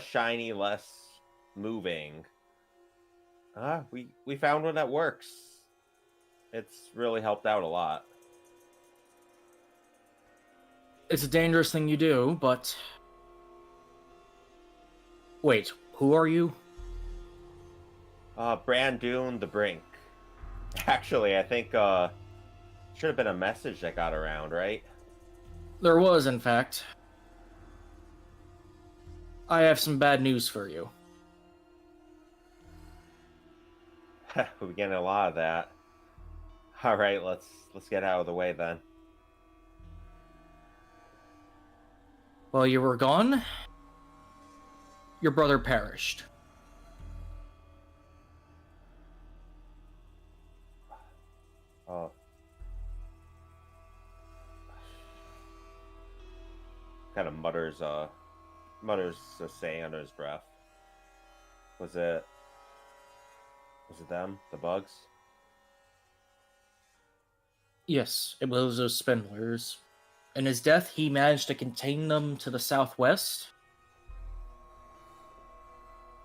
S4: shiny, less moving. We found one that works. It's really helped out a lot.
S2: It's a dangerous thing you do, but... Wait, who are you?
S4: Brandon the Brink. Actually, I think should have been a message that got around, right?
S2: There was, in fact. I have some bad news for you.
S4: We're getting a lot of that. All right, let's get out of the way then.
S2: While you were gone, your brother perished.
S4: Oh. Kind of mutters a saying under his breath. Was it them? The bugs?
S2: Yes, it was those spindlers. In his death, he managed to contain them to the southwest.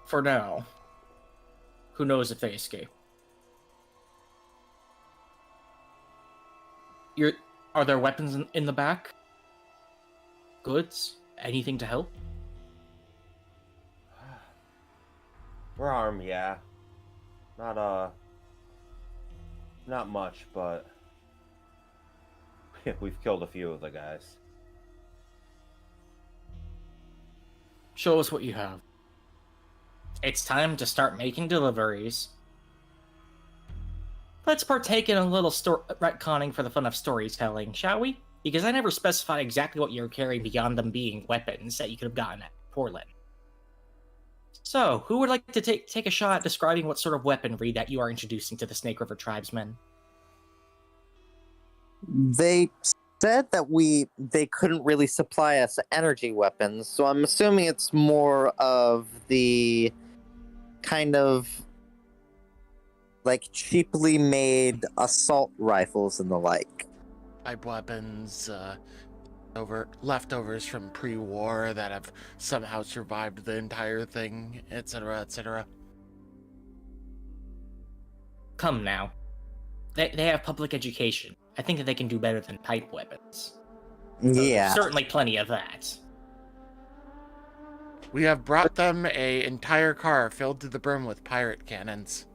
S2: For now. Who knows if they escape? Are there weapons in the back? Goods? Anything to help?
S4: We're armed, yeah. Not much, but we've killed a few of the guys.
S2: Show us what you have. It's time to start making deliveries. Let's partake in a little retconning for the fun of storytelling, shall we? Because I never specified exactly what you were carrying beyond them being weapons that you could have gotten at Portland. So, who would like to take a shot at describing what sort of weaponry that you are introducing to the Snake River tribesmen?
S3: They said that they couldn't really supply us energy weapons, so I'm assuming it's more of the kind of like cheaply made assault rifles and the like.
S1: Pipe weapons, leftovers from pre-war that have somehow survived the entire thing, etc., etc.
S2: Come now. They have public education. I think that they can do better than pipe weapons. So
S3: Yeah.
S2: there's certainly plenty of that.
S1: We have brought them a entire car filled to the brim with pirate cannons.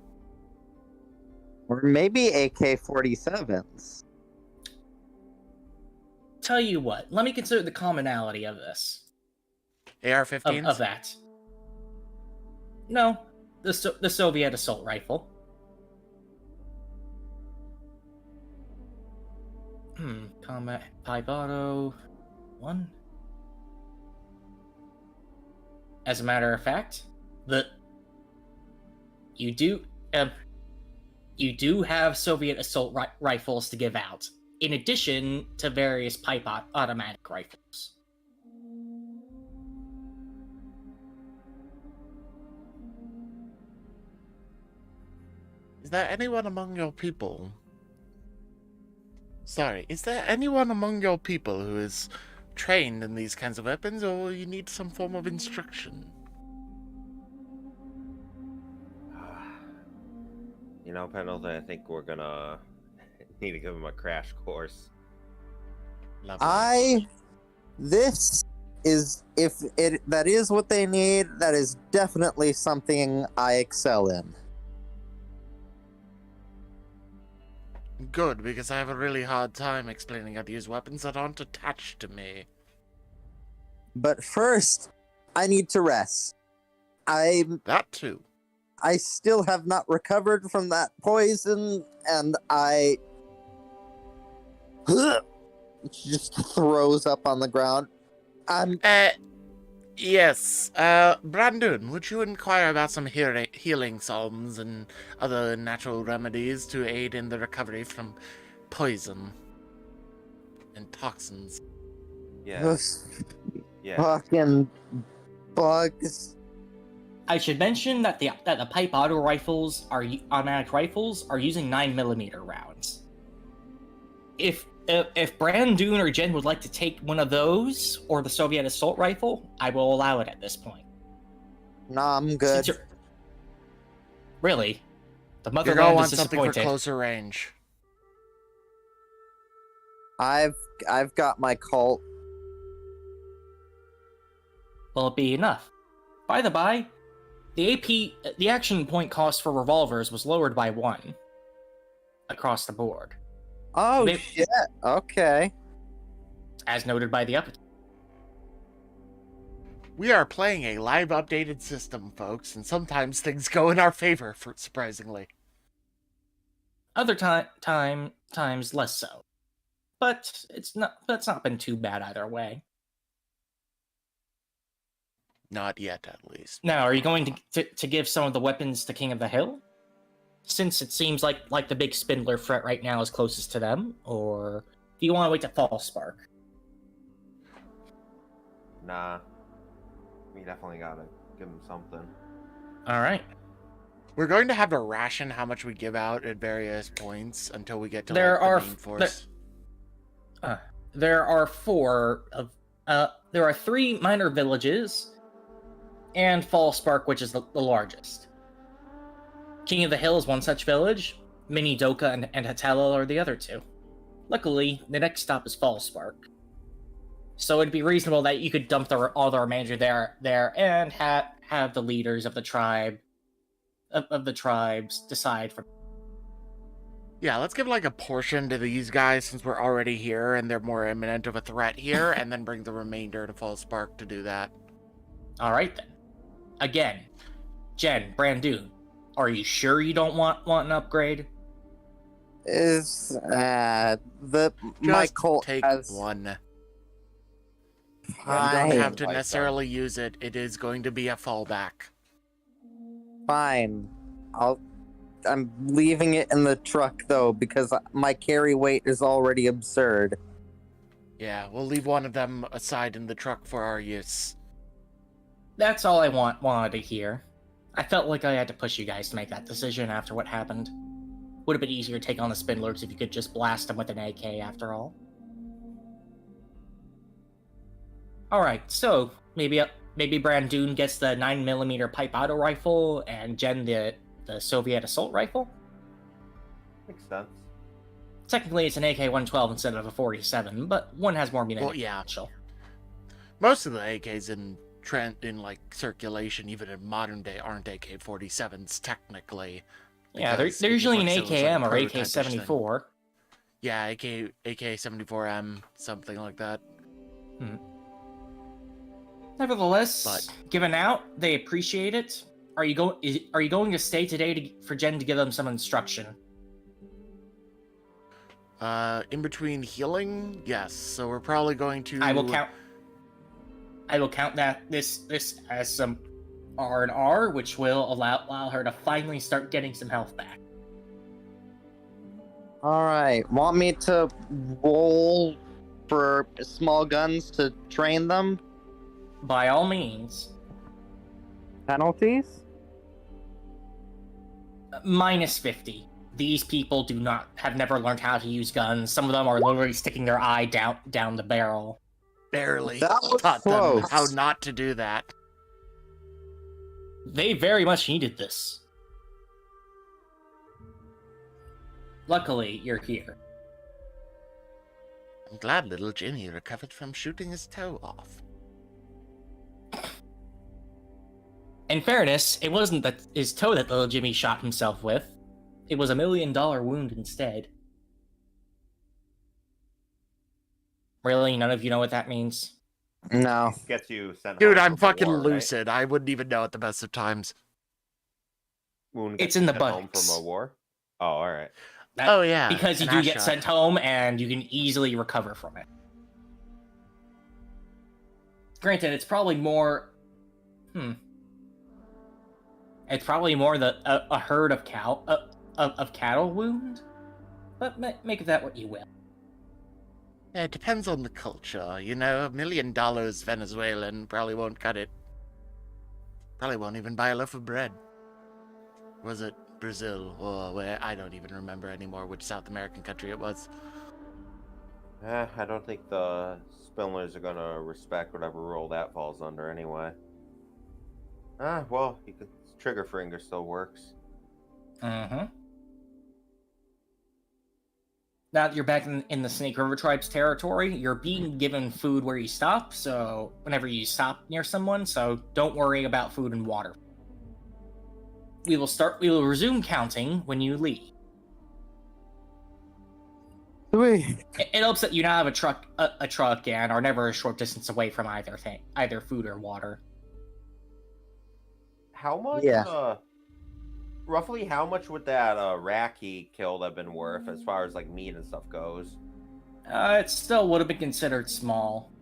S3: Or maybe AK-47s.
S2: Tell you what, let me consider the commonality of this.
S1: AR-15s?
S2: Of that. No, the Soviet assault rifle. Combat pipe auto 1. As a matter of fact, you do have Soviet assault rifles to give out, in addition to various pipe automatic rifles.
S1: Is there anyone among your people? Sorry, is there anyone among your people who is trained in these kinds of weapons, or will you need some form of instruction?
S4: You know, Pendleton, I think we're gonna need to give him a crash course.
S1: Lovely.
S3: This is, if that is what they need, that is definitely something I excel in.
S1: Good, because I have a really hard time explaining how to use weapons that aren't attached to me.
S3: But first, I need to rest.
S1: That too.
S3: I still have not recovered from that poison, and I just throws up on the ground.
S1: Yes. Brandon, would you inquire about some healing psalms and other natural remedies to aid in the recovery from poison and toxins?
S4: Yeah.
S3: Those
S4: Yeah.
S3: fucking bugs.
S2: I should mention that the pipe auto rifles automatic rifles are using 9mm rounds. If Brandoon or Jen would like to take one of those or the Soviet assault rifle, I will allow it at this point.
S3: Nah, I'm good.
S2: Really? The
S1: You're gonna
S2: motherland
S1: want
S2: is
S1: something for
S2: disappointed.
S1: closer range.
S3: I've got my Colt.
S2: Will it be enough? By the by, the action point cost for revolvers was lowered by 1 across the board,
S3: Oh
S2: Maybe-
S3: shit. Okay.
S2: as noted by the upend.
S1: We are playing a live updated system, folks, and sometimes things go in our favor, surprisingly.
S2: Other times less so, but it's not been too bad either way.
S1: Not yet, at least.
S2: Now, are you going to give some of the weapons to King of the Hill? Since it seems like the big Spindler threat right now is closest to them, or do you want to wait to Fall Spark?
S4: Nah. We definitely gotta give him something.
S2: All right.
S1: We're going to have to ration how much we give out at various points until we get to
S2: There
S1: like,
S2: are
S1: the main force.
S2: There are 3 minor villages, and Fall Spark, which is the largest. King of the Hill is one such village. Mini Doka and Hatala are the other 2. Luckily, the next stop is Fall Spark. So it'd be reasonable that you could dump all the remainder there and have the leaders of the tribe of the tribes decide from.
S1: Yeah, let's give like a portion to these guys since we're already here and they're more imminent of a threat here, and then bring the remainder to Fall Spark to do that.
S2: All right then. Again, Jen, Brandoon, are you sure you don't want an upgrade?
S3: Is my
S1: Just
S3: Colt
S1: take
S3: has
S1: one. You
S3: Fine.
S1: don't have to
S4: Like that.
S1: necessarily use it. It is going to be a fallback.
S3: Fine. I'm leaving it in the truck though because my carry weight is already absurd.
S1: Yeah, we'll leave one of them aside in the truck for our use.
S2: That's all I wanted to hear. I felt like I had to push you guys to make that decision after what happened. Would have been easier to take on the Spindlers if you could just blast them with an AK after all. Alright, so maybe Brandoon gets the 9mm pipe auto rifle and Jen the Soviet assault rifle?
S4: Makes sense.
S2: Technically it's an AK-112 instead of a 47, but one has more munitions.
S1: Well, yeah.
S2: Potential.
S1: Most of the AKs in circulation, even in modern day, aren't AK-47s technically.
S2: Yeah, they're
S1: because
S2: usually an
S1: AK-47 was like a
S2: AKM or
S1: prototype-ish thing.
S2: AK-74.
S1: Yeah, AK-74M, something like that.
S2: Nevertheless, given out, they appreciate it. Are you going to stay today for Jen to give them some instruction?
S1: In between healing, yes. So we're probably going to.
S2: I will count that this as some R&R, which will allow her to finally start getting some health back.
S3: All right. Want me to roll for small guns to train them?
S2: By all means.
S3: Penalties?
S2: Minus 50. These people have never learned how to use guns. Some of them are literally sticking their eye down the barrel.
S1: Barely
S3: That was
S1: taught them
S3: close.
S1: how not to do that.
S2: They very much needed this. Luckily, you're here.
S1: I'm glad little Jimmy recovered from shooting his toe off.
S2: In fairness, it wasn't his toe that little Jimmy shot himself with. It was $1 million wound instead. Really? None of you know what that means?
S3: No.
S4: Gets you sent
S1: Dude,
S4: home
S1: I'm
S4: from
S1: fucking
S4: war, right?
S1: lucid. I wouldn't even know at the best of times.
S4: Wound
S2: It's
S4: gets
S2: in
S4: you
S2: the
S4: sent home
S2: buttocks.
S4: from a war? Oh, alright.
S1: Oh, yeah.
S2: Because you
S1: an
S2: do
S1: ass
S2: get
S1: shot.
S2: sent home and you can easily recover from it. Granted, it's probably more... It's probably more a herd of cattle wound, but make of that what you will.
S1: Yeah, it depends on the culture. You know, $1 million Venezuelan probably won't cut it. Probably won't even buy a loaf of bread. Was it Brazil or where? I don't even remember anymore which South American country it was.
S4: I don't think the Spindlers are gonna respect whatever rule that falls under anyway. Well, trigger finger still works.
S2: Mm-hmm. Now that you're back in the Snake River Tribe's territory, you're being given food where you stop, so whenever you stop near someone, so don't worry about food and water. We will resume counting when you leave.
S3: Sweet.
S2: It helps that you now have a truck and are never a short distance away from either food or water.
S4: How much?
S3: Yeah.
S4: Roughly, how much would that rack he killed have been worth as far as like meat and stuff goes?
S2: It still would have been considered small.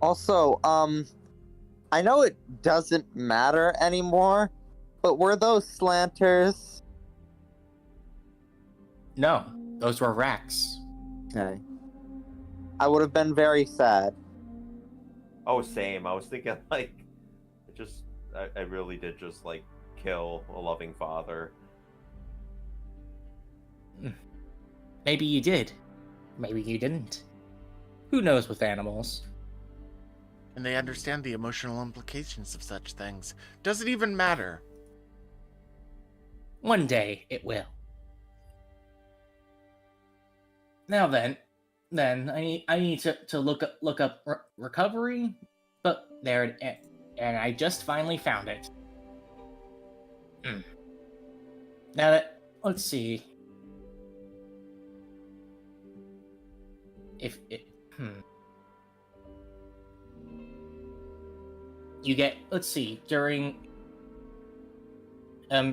S3: Also, I know it doesn't matter anymore, but were those slanters?
S2: No, those were racks.
S3: Okay. I would have been very sad.
S4: Oh, same. I was thinking like, I really did just like kill a loving father.
S2: Maybe you did. Maybe you didn't. Who knows with animals?
S1: And they understand the emotional implications of such things. Does it even matter?
S2: One day it will. Now then I need to look up recovery, but there it, and I just finally found it. Now that let's see if it you get during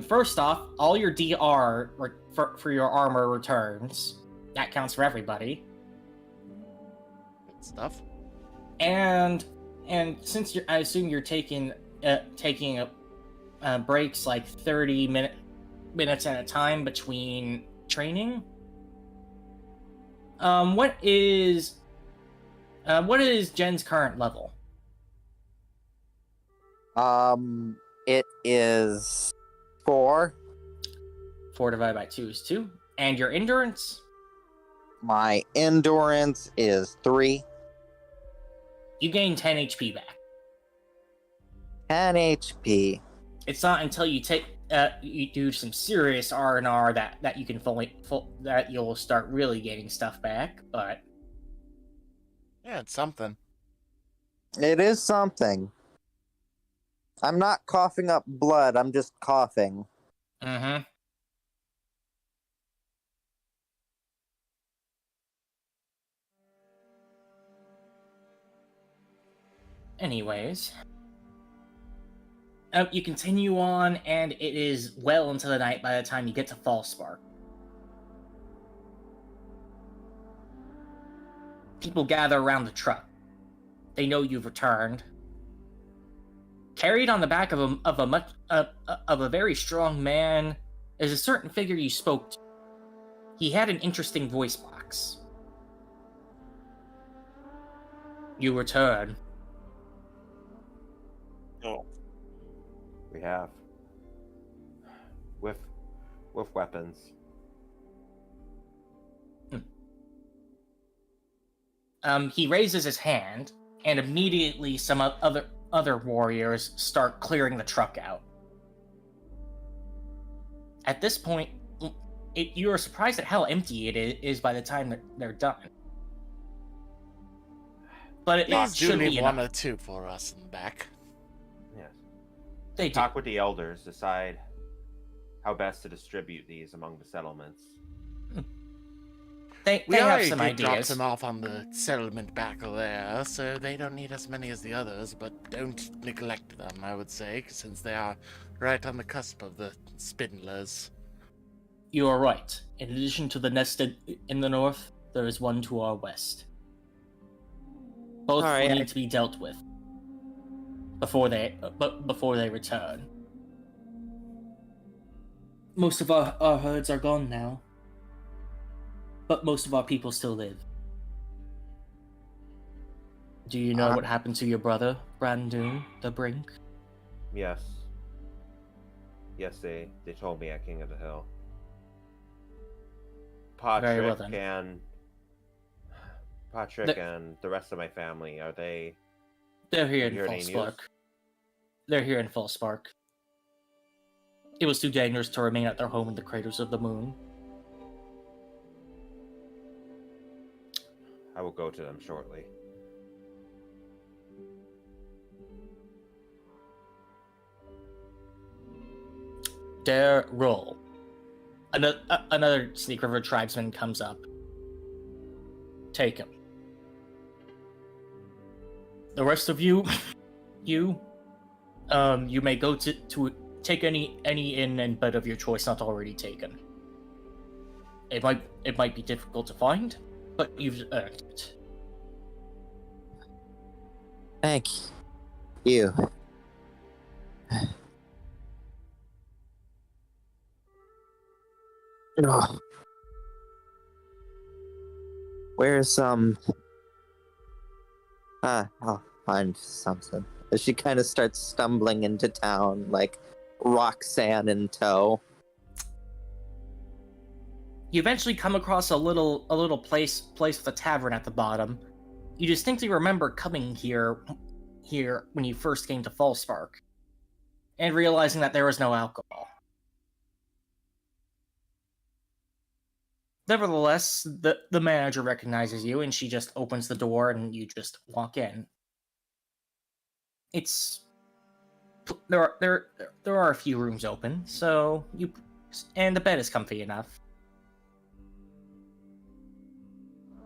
S2: first off, all your DR for your armor returns. That counts for everybody.
S1: Good stuff.
S2: And since I assume you're taking breaks like 30 minutes at a time between training. What is Jen's current level?
S3: It is 4.
S2: 4 divided by 2 is 2. And your endurance?
S3: My endurance is 3.
S2: You gain 10 HP back.
S3: 10 HP.
S2: It's not until you you do some serious R&R that you can that you'll start really getting stuff back, but
S1: Yeah, it's something.
S3: It is something. I'm not coughing up blood, I'm just coughing.
S2: mm-hmm. Anyways, you continue on, and it is well into the night by the time you get to Fallspark. People gather around the truck. They know you've returned. Carried on the back of a very strong man is a certain figure you spoke to. He had an interesting voice box. You return.
S1: Oh.
S4: We have. With weapons.
S2: He raises his hand, and immediately some other warriors start clearing the truck out. At this point, you are surprised at how empty it is by the time they're done. But it
S1: Please do
S2: should
S1: leave
S2: be
S1: one
S2: enough.
S1: or two for us in the back.
S4: Yes.
S2: They do.
S4: Talk with the elders, decide how best to distribute these among the settlements.
S2: They
S1: We
S2: have
S1: already
S2: some
S1: did drop
S2: ideas.
S1: them off on the settlement back there, so they don't need as many as the others, but don't neglect them, I would say, since they are right on the cusp of the spindlers.
S2: You are right. In addition to the nest in the north, there is one to our west. Both
S3: Alright,
S2: will need to be dealt with before they return. Most of our herds are gone now, but most of our people still live. Do you know what happened to your brother, Brandoon, the Brink?
S4: Yes. Yes, they told me at King of the Hill.
S2: Very well,
S4: Patrick
S2: then.
S4: and the rest of my family, are they...
S2: They're here
S4: Have
S2: in
S4: you heard any
S2: Fallspark.
S4: news?
S2: They're here in Fallspark. It was too dangerous to remain at their home in the craters of the moon.
S4: I will go to them shortly.
S2: Dare roll. Another Snake River tribesman comes up. Take him. The rest of you, you may go to take any inn and bed of your choice not already taken. It might be difficult to find, but you've earned it.
S3: Thank you. Ugh. Where's I'll find something. She kind of starts stumbling into town, like Roxanne in tow.
S2: You eventually come across a little place with a tavern at the bottom. You distinctly remember coming here when you first came to Fallspark, and realizing that there was no alcohol. Nevertheless, the manager recognizes you, and she just opens the door, and you just walk in. There are a few rooms open, and the bed is comfy enough.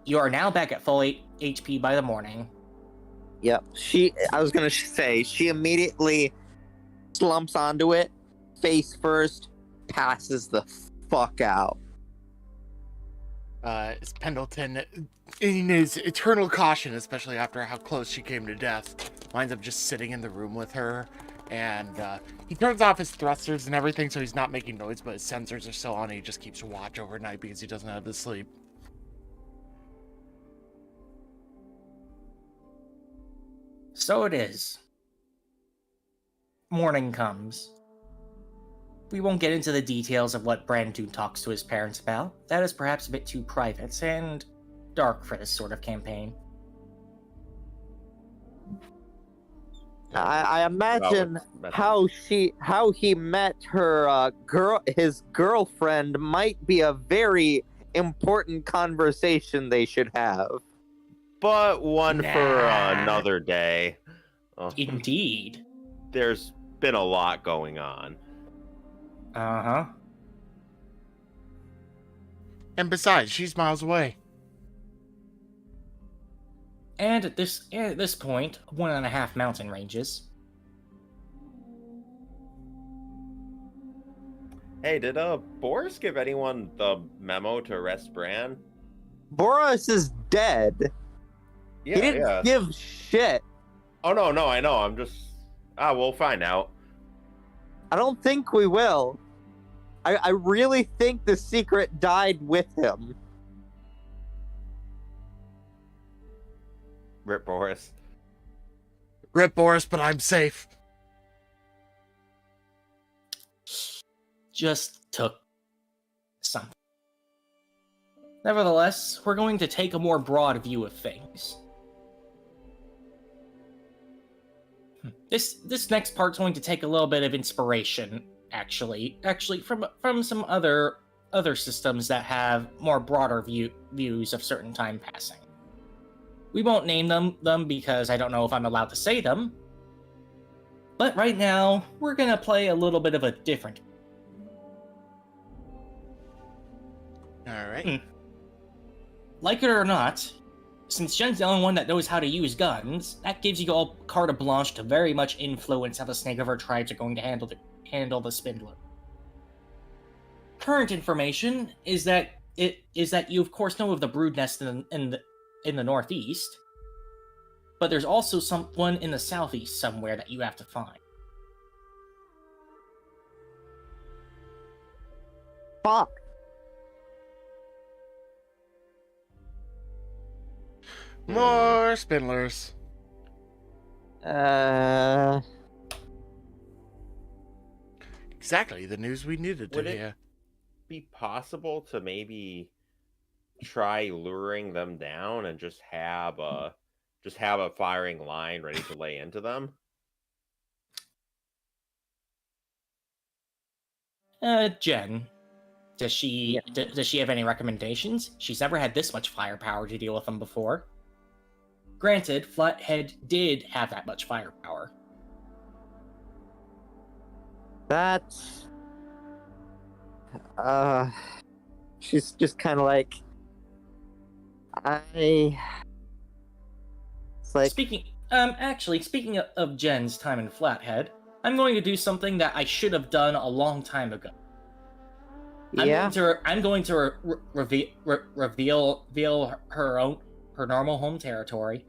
S2: You are now back at full HP by the morning.
S3: Yep. I was gonna say, she immediately slumps onto it, face first, passes the fuck out.
S1: Is Pendleton, in his eternal caution, especially after how close she came to death, winds up just sitting in the room with her, and he turns off his thrusters and everything so he's not making noise, but his sensors are still on, and he just keeps watch overnight because he doesn't have the sleep.
S2: So it is. morning comes. We won't get into the details of what Brandon talks to his parents about. That is perhaps a bit too private and dark for this sort of campaign.
S3: I imagine
S4: Well,
S3: how he met her his girlfriend might be a very important conversation they should have.
S4: but one for
S2: Nah.
S4: another day.
S2: Indeed.
S4: There's been a lot going on.
S2: Uh-huh.
S1: And besides, she's miles away.
S2: And at this point, 1.5 mountain ranges.
S4: Hey, did Boris give anyone the memo to arrest Bran?
S3: Boris is dead.
S4: Yeah,
S3: He didn't give shit.
S4: Oh no, I know. I'm just we'll find out.
S3: I don't think we will. I really think the secret died with him.
S4: Rip Boris.
S1: Rip Boris, but I'm safe.
S2: Just took something. Nevertheless, we're going to take a more broad view of things. This next part's going to take a little bit of inspiration, actually from some other systems that have more broader views of certain time passing. We won't name them because I don't know if I'm allowed to say them. But right now, we're gonna play a little bit of a different.
S1: All right.
S2: Like it or not, since Jen's the only one that knows how to use guns, that gives you all carte blanche to very much influence how the snake of our tribes are going to handle the Spindler. Current information is that you of course know of the brood nest in the northeast, but there's also one in the southeast somewhere that you have to find.
S3: Fuck.
S1: More spindlers. Exactly the news we needed to
S4: Would it-
S1: hear.
S4: Be possible to maybe try luring them down and just have a firing line ready to lay into them?
S2: Jen, does she have any recommendations? She's never had this much firepower to deal with them before. Granted, Flathead did have that much firepower.
S3: That's... she's just kind of like... It's like...
S2: Speaking of Jen's time in Flathead, I'm going to do something that I should have done a long time ago.
S3: Yeah?
S2: I'm going to reveal her normal home territory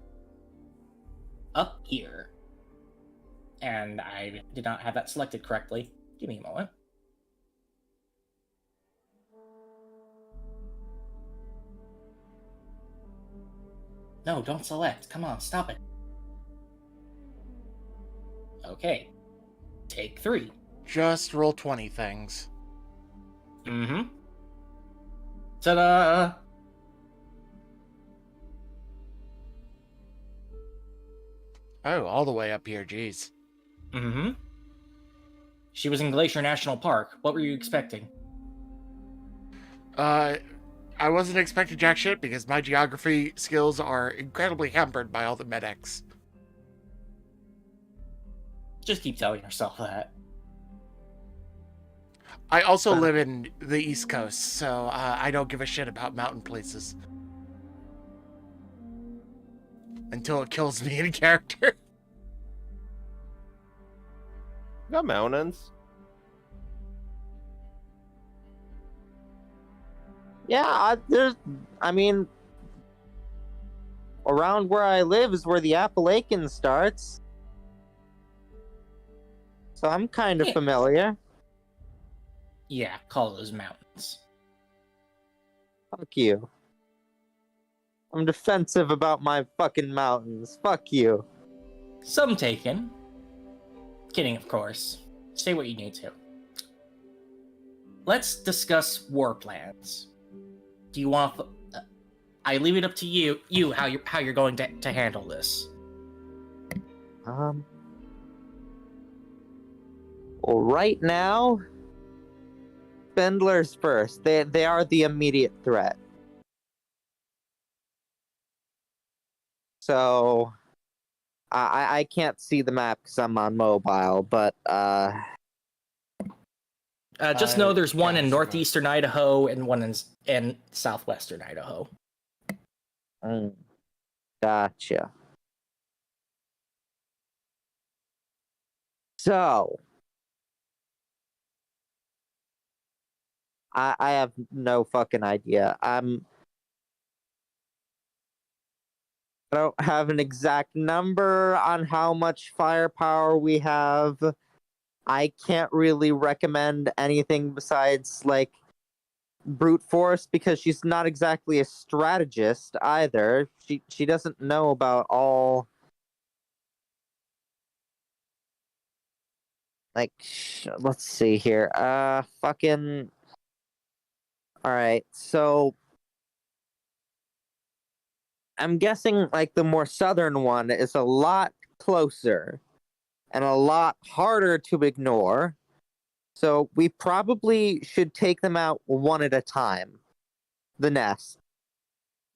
S2: up here. And I did not have that selected correctly. Give me a moment. No, don't select. Come on, stop it. Okay. Take 3.
S1: Just roll 20 things.
S2: Mm-hmm. Ta-da!
S1: Oh, all the way up here, jeez.
S2: Mm-hmm. She was in Glacier National Park. What were you expecting?
S1: I wasn't expecting jack shit because my geography skills are incredibly hampered by all the medics.
S2: Just keep telling yourself that.
S1: I also live in the East Coast, so I don't give a shit about mountain places. Until it kills me in character.
S4: Got mountains.
S3: Yeah, I mean... Around where I live is where the Appalachian starts. So I'm kind of
S2: Yeah.
S3: familiar.
S2: Yeah, call those mountains.
S3: Fuck you. I'm defensive about my fucking mountains. Fuck you.
S2: Some taken. Kidding, of course. Say what you need to. Let's discuss war plans. Do you want? I leave it up to you. How you're going to handle this.
S3: Well, right now, Spindlers first. They are the immediate threat. So, I can't see the map because I'm on mobile, but
S2: Just know there's one in
S1: yes,
S2: northeastern Idaho and one in southwestern Idaho.
S3: Gotcha. So, I have no fucking idea. I don't have an exact number on how much firepower we have. I can't really recommend anything besides like brute force because she's not exactly a strategist either. She doesn't know about all like let's see here. Fucking all right. So I'm guessing like the more southern one is a lot closer and a lot harder to ignore. So we probably should take them out one at a time. The nest.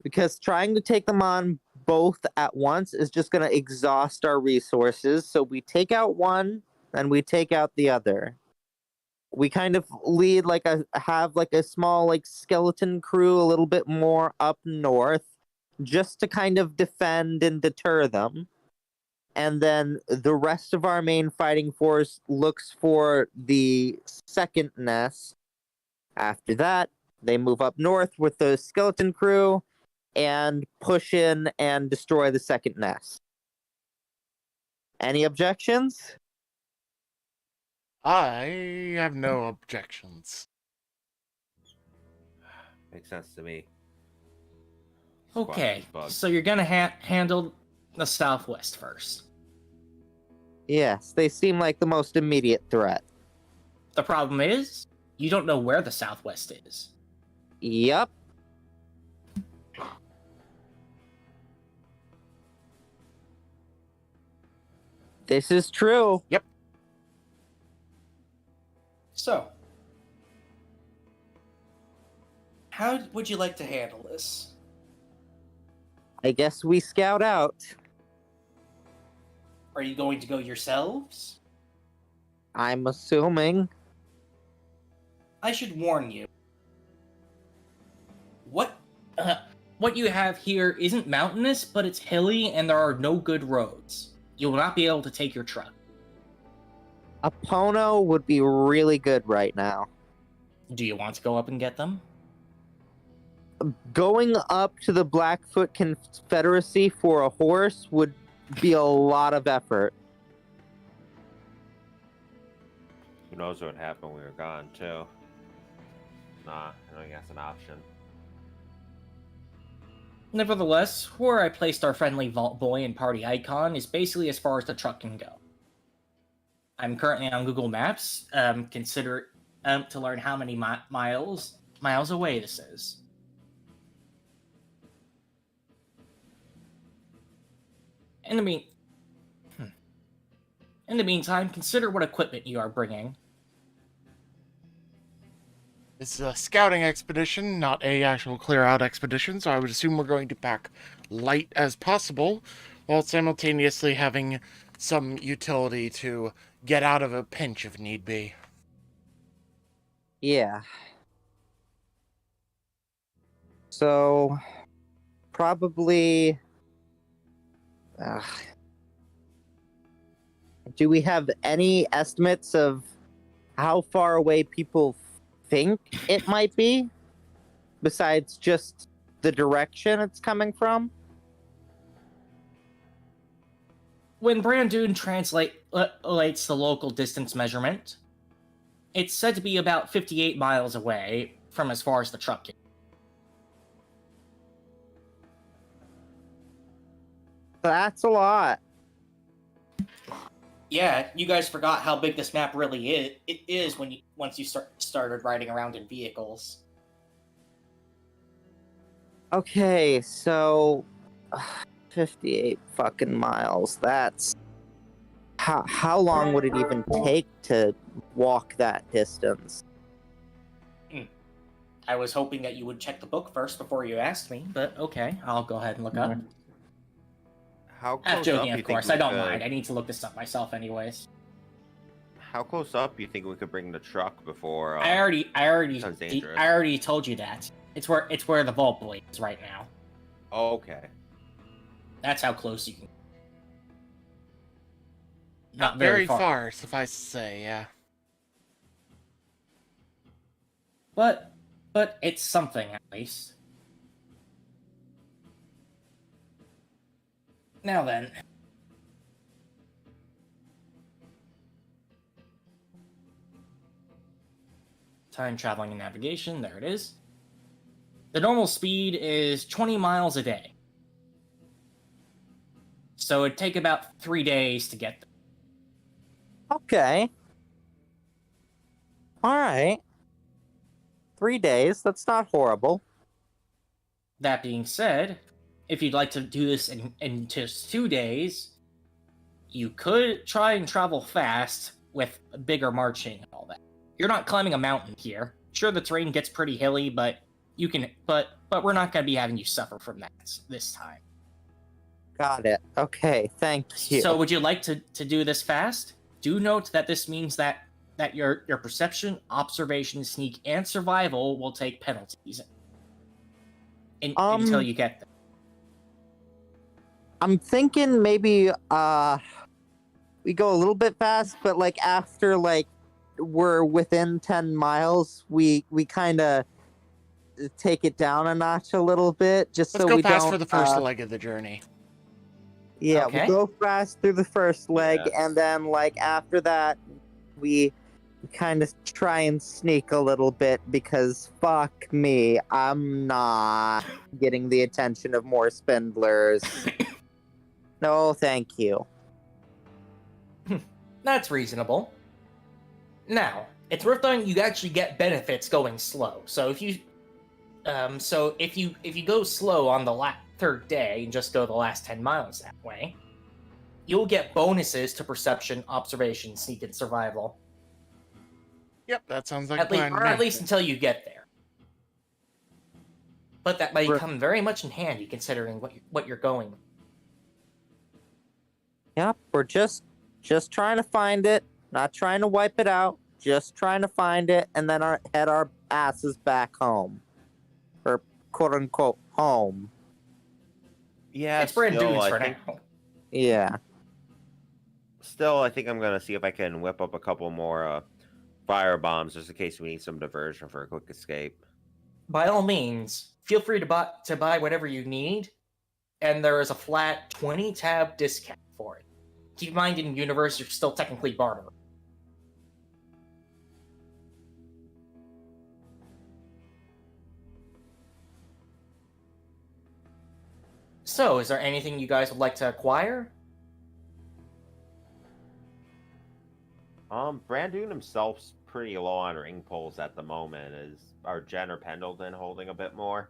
S3: Because trying to take them on both at once is just going to exhaust our resources. So we take out one and we take out the other. We kind of lead have a small like skeleton crew a little bit more up north just to kind of defend and deter them. And then the rest of our main fighting force looks for the second nest. After that, they move up north with the skeleton crew and push in and destroy the second nest. Any objections?
S1: I have no objections.
S4: Makes sense to me.
S2: Okay,
S4: Squash bug.
S2: so you're gonna handle the southwest first.
S3: Yes, they seem like the most immediate threat.
S2: The problem is, you don't know where the southwest is.
S3: Yep. This is true.
S2: So, how would you like to handle this?
S3: I guess we scout out.
S2: Are you going to go yourselves?
S3: I'm assuming.
S2: I should warn you. What you have here isn't mountainous, but it's hilly and there are no good roads. You will not be able to take your truck.
S3: A Pono would be really good right now.
S2: Do you want to go up and get them?
S3: Going up to the Blackfoot Confederacy for a horse would be a lot of effort.
S4: Who knows what happened when we were gone, too. Nah, I don't think that's an option.
S2: Nevertheless, where I placed our friendly Vault Boy and party icon is basically as far as the truck can go. I'm currently on Google Maps. Consider to learn how many miles away this is. In the meantime, consider what equipment you are bringing.
S1: This is a scouting expedition, not a actual clear-out expedition, so I would assume we're going to pack light as possible, while simultaneously having some utility to get out of a pinch if need be.
S3: Yeah. So, probably... do we have any estimates of how far away people think it might be? Besides just the direction it's coming from?
S2: When Brandoon translates the local distance measurement, it's said to be about 58 miles away from as far as the truck is.
S3: That's a lot.
S2: Yeah, you guys forgot how big this map really is. It is once you started riding around in vehicles.
S3: Okay, so 58 fucking miles. That's how long would it even take to walk that distance?
S2: I was hoping that you would check the book first before you asked me, but okay, I'll go ahead and look up.
S4: How
S2: Half
S4: close
S2: joking,
S4: up you
S2: of
S4: think
S2: course.
S4: we
S2: I don't
S4: could?
S2: mind. I need to look this up myself, anyways.
S4: How close up you think we could bring the truck before?
S2: I
S4: Sounds dangerous.
S2: already told you that. It's where the vault blade is right now.
S4: Okay.
S2: That's how close you can.
S1: Not very far, suffice to say, yeah.
S2: But it's something at least. Now then. Time traveling and navigation, there it is. The normal speed is 20 miles a day. So it'd take about 3 days to get there.
S3: Okay. All right. 3 days. That's not horrible.
S2: That being said, if you'd like to do this in just 2 days, you could try and travel fast with bigger marching and all that. You're not climbing a mountain here. Sure, the terrain gets pretty hilly, but you can. But we're not going to be having you suffer from that this time.
S3: Got it. Okay, thank you.
S2: So, would you like to do this fast? Do note that this means that your perception, observation, sneak, and survival will take penalties until you get there.
S3: I'm thinking maybe we go a little bit fast, but like after like we're within 10 miles, we kind of take it down a notch a little bit, just
S1: Let's
S3: so
S1: go
S3: we
S1: fast
S3: don't
S1: for the first leg of the journey.
S3: Yeah,
S2: Okay.
S3: we go fast through the first leg,
S4: Yes.
S3: and then like after that, we kind of try and sneak a little bit because fuck me, I'm not getting the attention of more spindlers. No, thank you.
S2: That's reasonable. Now, it's worth noting you actually get benefits going slow. So if you go slow on the third day and just go the last 10 miles that way, you'll get bonuses to perception, observation, sneak, and survival.
S1: Yep, that sounds like
S2: At least until you get there. But that may
S3: Right.
S2: come very much in handy considering what you're going.
S3: Yep, we're just trying to find it, not trying to wipe it out, just trying to find it, and then head our asses back home, or quote unquote home.
S4: Yeah,
S2: It's brand
S4: still,
S2: dudes
S4: I
S2: for
S4: think,
S2: now.
S3: Yeah.
S4: still, I think I'm gonna see if I can whip up a couple more fire bombs just in case we need some diversion for a quick escape.
S2: By all means, feel free to buy whatever you need, and there is a flat 20 tab discount for it. Keep in mind, in universe, you're still technically barter. So, is there anything you guys would like to acquire?
S4: Brandoon himself's pretty low on ring pulls at the moment. Is our Jen or Pendleton holding a bit more?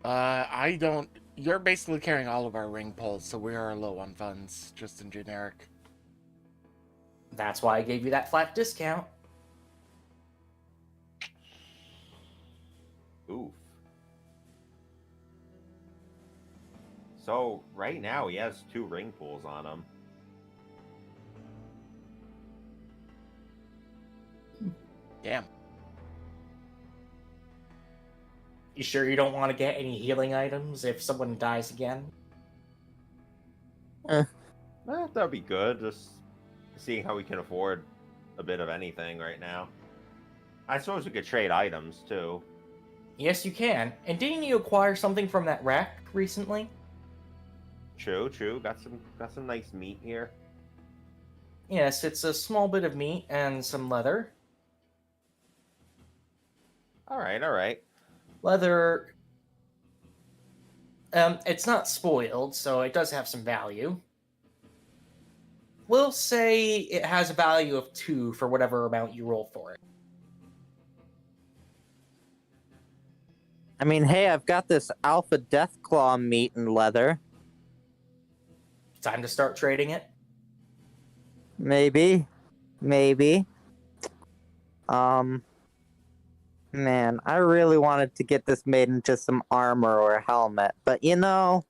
S1: I don't. You're basically carrying all of our ring pulls, so we are low on funds, just in generic.
S2: That's why I gave you that flat discount.
S4: Oof. So right now he has 2 ring pulls on him.
S1: Damn.
S2: You sure you don't want to get any healing items if someone dies again?
S4: That'd be good. Just seeing how we can afford a bit of anything right now. I suppose we could trade items too.
S2: Yes, you can. And didn't you acquire something from that rack recently?
S4: True. Got some nice meat here.
S2: Yes, it's a small bit of meat and some leather.
S4: All right.
S2: Leather. It's not spoiled, so it does have some value. we'll say it has a value of 2 for whatever amount you roll for it.
S3: I mean, hey, I've got this Alpha Deathclaw meat and leather.
S2: Time to start trading it.
S3: Maybe. Man, I really wanted to get this made into some armor or a helmet, but you know...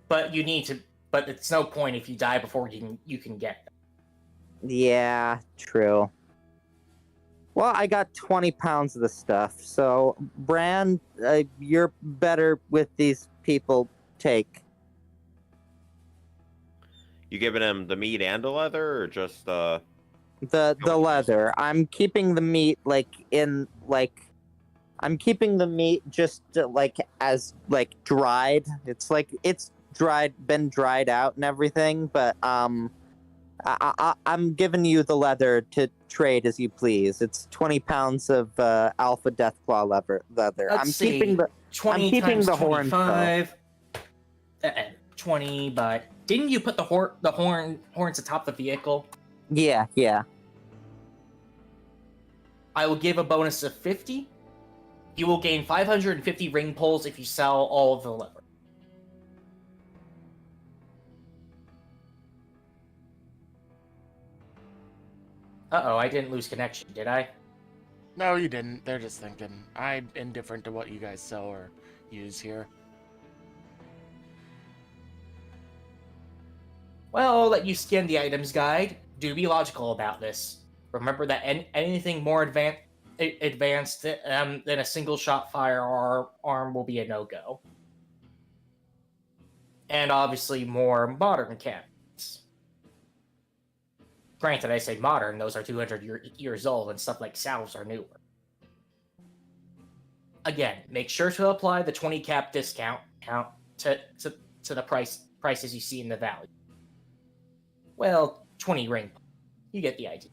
S2: But you need to. But it's no point if you die before you can get them.
S3: Yeah, true. Well, I got 20 pounds of the stuff, so, Bran, you're better with these people. Take.
S4: You giving him the meat and the leather, or just
S3: The leather. I'm keeping the meat, I'm keeping the meat just, as, dried. It's been dried out and everything, but, I'm giving you the leather to trade as you please. It's 20 pounds of Alpha Deathclaw leather.
S2: Let's see.
S3: Keeping the
S2: 20
S3: keeping
S2: times
S3: the horns,
S2: 25. 20, but didn't you put the horns atop the vehicle?
S3: Yeah.
S2: I will give a bonus of 50. You will gain 550 ring pulls if you sell all of the leather. Uh-oh, I didn't lose connection, did I?
S1: No, you didn't. They're just thinking. I'm indifferent to what you guys sell or use here.
S2: Well, I'll let you scan the items guide. Do be logical about this. Remember that anything more advanced than a single-shot firearm will be a no-go. And obviously more modern cannons. Granted, I say modern, those are 200 years old, and stuff like salves are newer. Again, make sure to apply the 20 cap discount to the prices you see in the value. Well, 20 ring. You get the idea.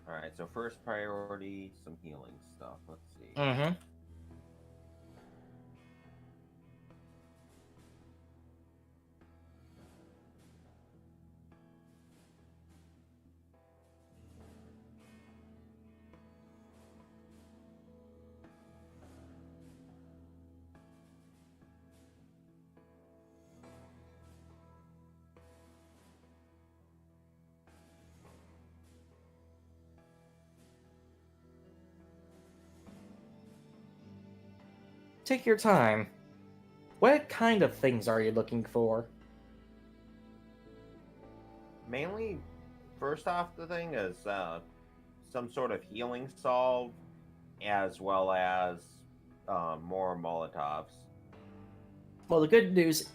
S4: Alright, so first priority, some healing stuff. Let's see.
S2: Mm-hmm. Take your time. What kind of things are you looking for?
S4: Mainly, first off, the thing is some sort of healing salve, as well as more Molotovs.
S2: Well, the good news,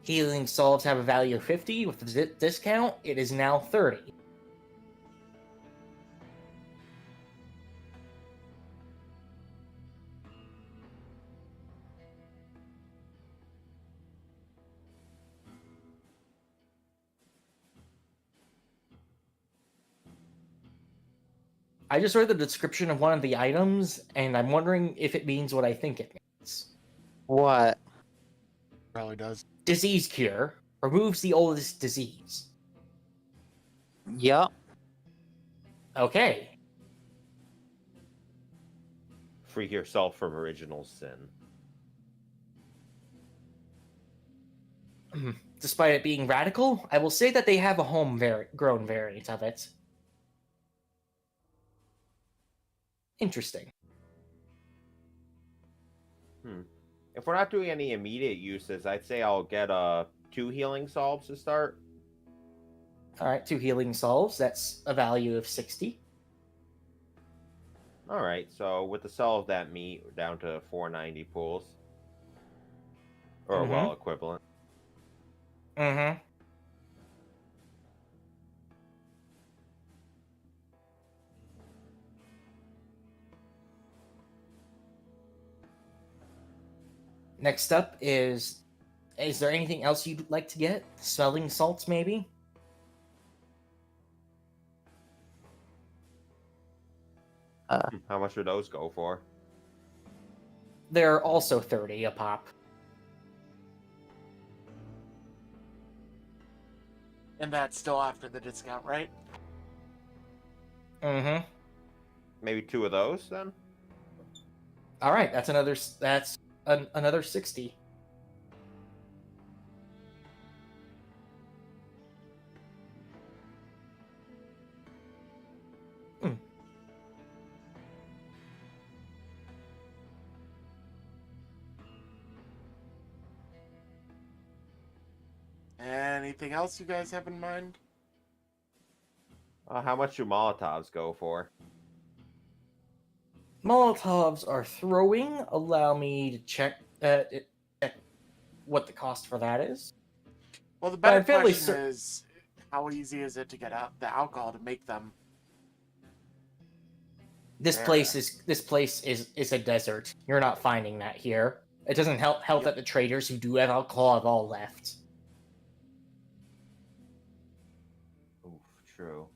S2: healing salves have a value of 50. With the discount, it is now 30. I just read the description of one of the items, and I'm wondering if it means what I think it means.
S3: What?
S1: Probably does.
S2: Disease cure. Removes the oldest disease.
S3: Yup.
S2: Okay.
S4: Free yourself from original sin.
S2: Despite it being radical, I will say that they have a home-grown variant of it. Interesting.
S4: If we're not doing any immediate uses, I'd say I'll get 2 healing salves to start.
S2: Alright, 2 healing salves. That's a value of 60.
S4: Alright, so with the sell of that meat, we're down to 490 pools. Or, well, equivalent.
S2: Mm-hmm. Next up is there anything else you'd like to get? Smelling salts, maybe?
S4: How much would those go for?
S2: They're also 30 a pop.
S1: And that's still after the discount, right?
S2: Mm-hmm.
S4: Maybe 2 of those then?
S2: All right, that's another 60.
S1: Anything else you guys have in mind?
S4: How much do Molotovs go for?
S2: Molotovs are throwing. Allow me to check what the cost for that is.
S1: Well, the better
S2: I'm fairly
S1: question is, how easy is it to get out the alcohol to make them?
S2: This
S1: Yeah.
S2: place is a desert. You're not finding that here. It doesn't help
S1: Yep.
S2: that the traders who do have alcohol have all left.
S4: Oof, true.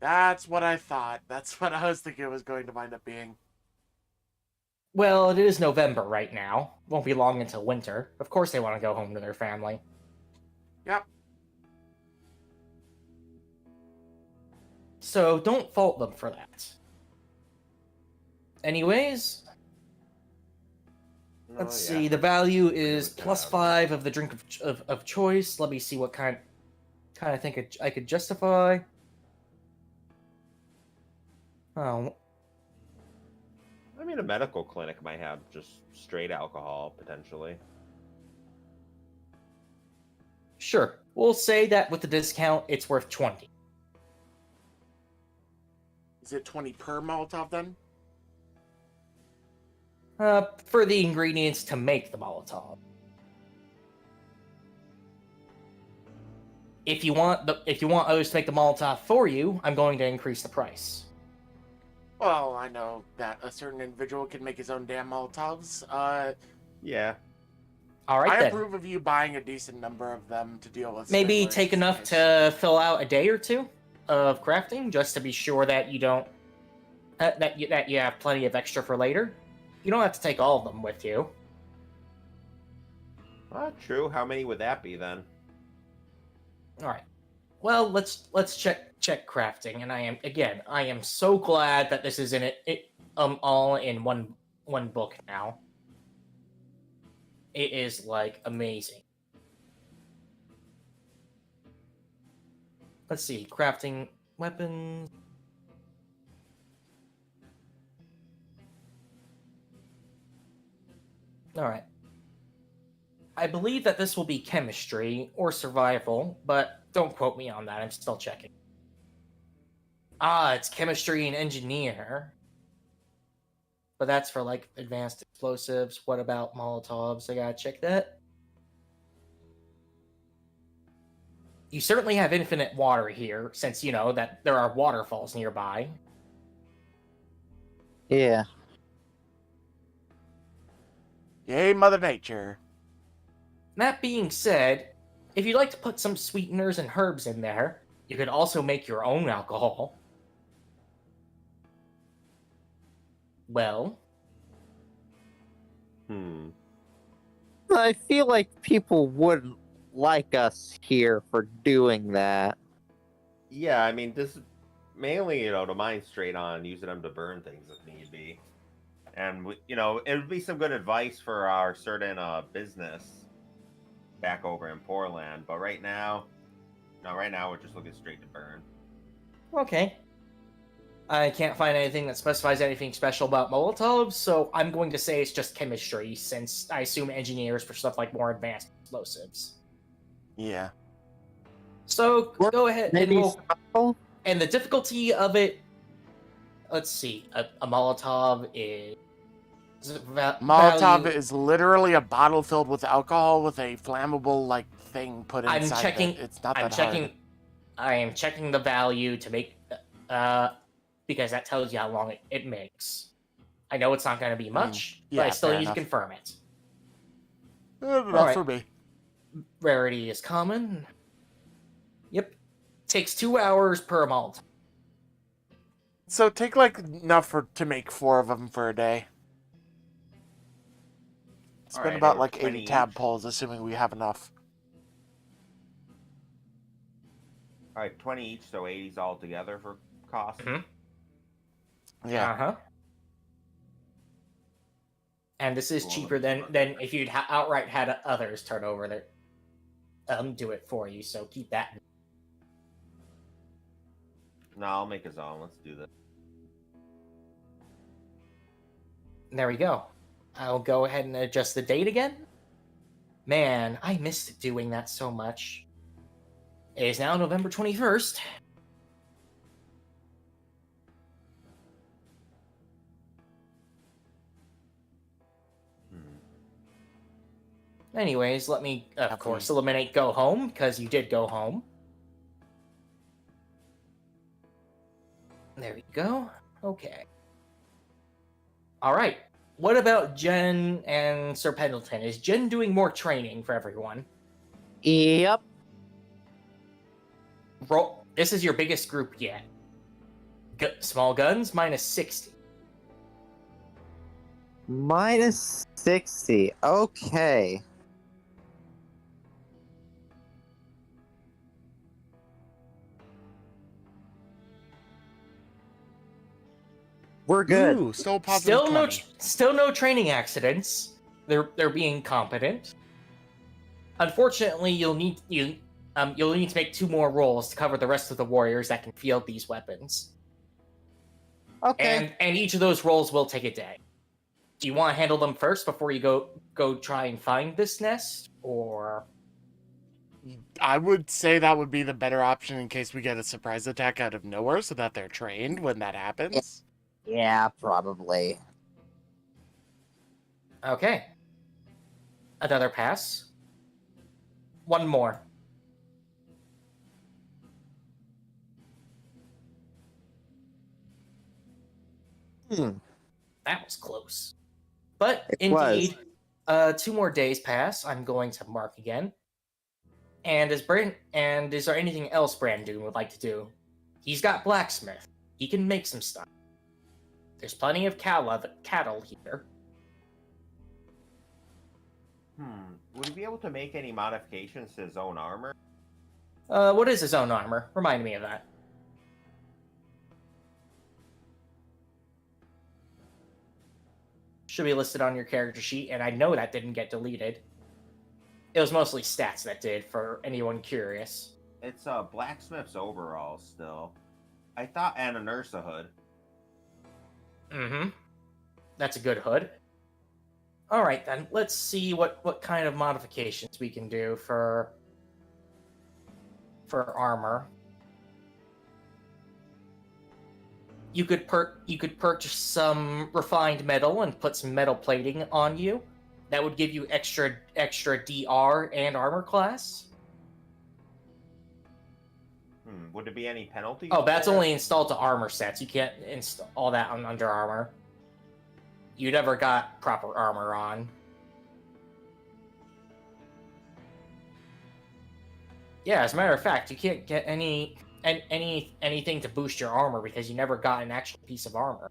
S1: That's what I thought. That's what I was thinking it was going to wind up being.
S2: Well, it is November right now. Won't be long until winter. Of course they want to go home to their family.
S1: Yep.
S2: So don't fault them for that. Anyways, let's see. The value is +5 of the drink of choice. Let me see what kind of thing I could justify. Oh,
S4: I mean, a medical clinic might have just straight alcohol, potentially.
S2: sure. We'll say that with the discount, it's worth 20.
S1: Is it 20 per Molotov then?
S2: For the ingredients to make the Molotov. If you want others to make the Molotov for you, I'm going to increase the price.
S1: Well, I know that a certain individual can make his own damn Molotovs.
S4: Yeah.
S2: All right,
S1: I
S2: then.
S1: approve of you buying a decent number of them to deal with.
S2: Maybe
S1: swindlers
S2: take enough
S1: case.
S2: to fill out a day or two of crafting, just to be sure that you don't that you have plenty of extra for later. You don't have to take all of them with you.
S4: True. How many would that be then?
S2: All right. Well, let's check crafting, and I am so glad that this is in it all in one book now. It is like amazing. Let's see, crafting weapons. All right. I believe that this will be chemistry or survival, but don't quote me on that. I'm still checking. It's chemistry and engineer. But that's for like advanced explosives. What about Molotovs? I gotta check that. You certainly have infinite water here, since you know that there are waterfalls nearby.
S3: Yeah.
S1: Yay, Mother Nature.
S2: That being said, if you'd like to put some sweeteners and herbs in there, you could also make your own alcohol. Well,
S3: I feel like people wouldn't like us here for doing that.
S4: Yeah, I mean, this is mainly, to mine straight on, using them to burn things if need be. And, it would be some good advice for our certain business back over in Portland. But right now we're just looking straight to burn.
S2: okay. I can't find anything that specifies anything special about Molotovs, so I'm going to say it's just chemistry, since I assume engineers for stuff like more advanced explosives.
S1: Yeah.
S2: So go ahead
S3: Maybe
S2: and the difficulty of it. Let's see. A Molotov is
S1: Molotov
S2: value-
S1: is literally a bottle filled with alcohol with a flammable thing put inside.
S2: I'm checking.
S1: It. It's not that
S2: I'm checking.
S1: hard.
S2: I am checking the value to make, because that tells you how long it makes. I know it's not going to be much,
S1: yeah,
S2: but I still
S1: fair
S2: need
S1: enough.
S2: to confirm it.
S1: Enough for me.
S2: Rarity is common. Yep. Takes 2 hours per malt.
S1: So take like enough to make 4 of them for a day. Spend
S4: Alright,
S1: about
S4: they were
S1: like 80
S4: 20 each.
S1: tadpoles, assuming we have enough.
S4: Alright, 20 each, so 80s all together for cost.
S1: Yeah.
S2: Uh-huh. And this is
S4: Cool,
S2: cheaper
S4: let me
S2: than if you'd outright had others turn over their do it for you. So keep that.
S4: No, I'll make his own. Let's do this.
S2: There we go. I'll go ahead and adjust the date again. Man, I missed doing that so much. It is now November 21st. Anyways, let me, of course, eliminate go home, because you did go home. There we go. Okay. Alright. What about Jen and Sir Pendleton? Is Jen doing more training for everyone?
S3: Yep.
S2: Roll. This is your biggest group yet. Small guns, -60.
S3: -60. Okay. We're good.
S1: Ooh, still a positive 20.
S2: Still no training accidents. They're being competent. Unfortunately, you'll need to make 2 more rolls to cover the rest of the warriors that can field these weapons.
S3: Okay.
S2: And each of those rolls will take a day. Do you want to handle them first before you go try and find this nest, or?
S1: I would say that would be the better option in case we get a surprise attack out of nowhere so that they're trained when that happens.
S3: Yeah, probably.
S2: Okay. Another pass. 1 more. That was close. But
S3: It
S2: indeed, 2 more days pass. I'm going to mark again. And is there anything else Brandon would like to do? He's got blacksmith. He can make some stuff. There's plenty of cattle here.
S4: Would he be able to make any modifications to his own armor?
S2: What is his own armor? Remind me of that. Should be listed on your character sheet, and I know that didn't get deleted. It was mostly stats that did, for anyone curious.
S4: It's a blacksmith's overall still. I thought, and a nurse hood.
S2: Mm-hmm. That's a good hood. Alright then, let's see what kind of modifications we can do for armor. You could purchase some refined metal and put some metal plating on you. That would give you extra DR and armor class.
S4: Would there be any penalties?
S2: Oh, that's
S4: there?
S2: only installed to armor sets. You can't install all that on Under Armor. You never got proper armor on. Yeah, as a matter of fact, you can't get anything to boost your armor because you never got an actual piece of armor.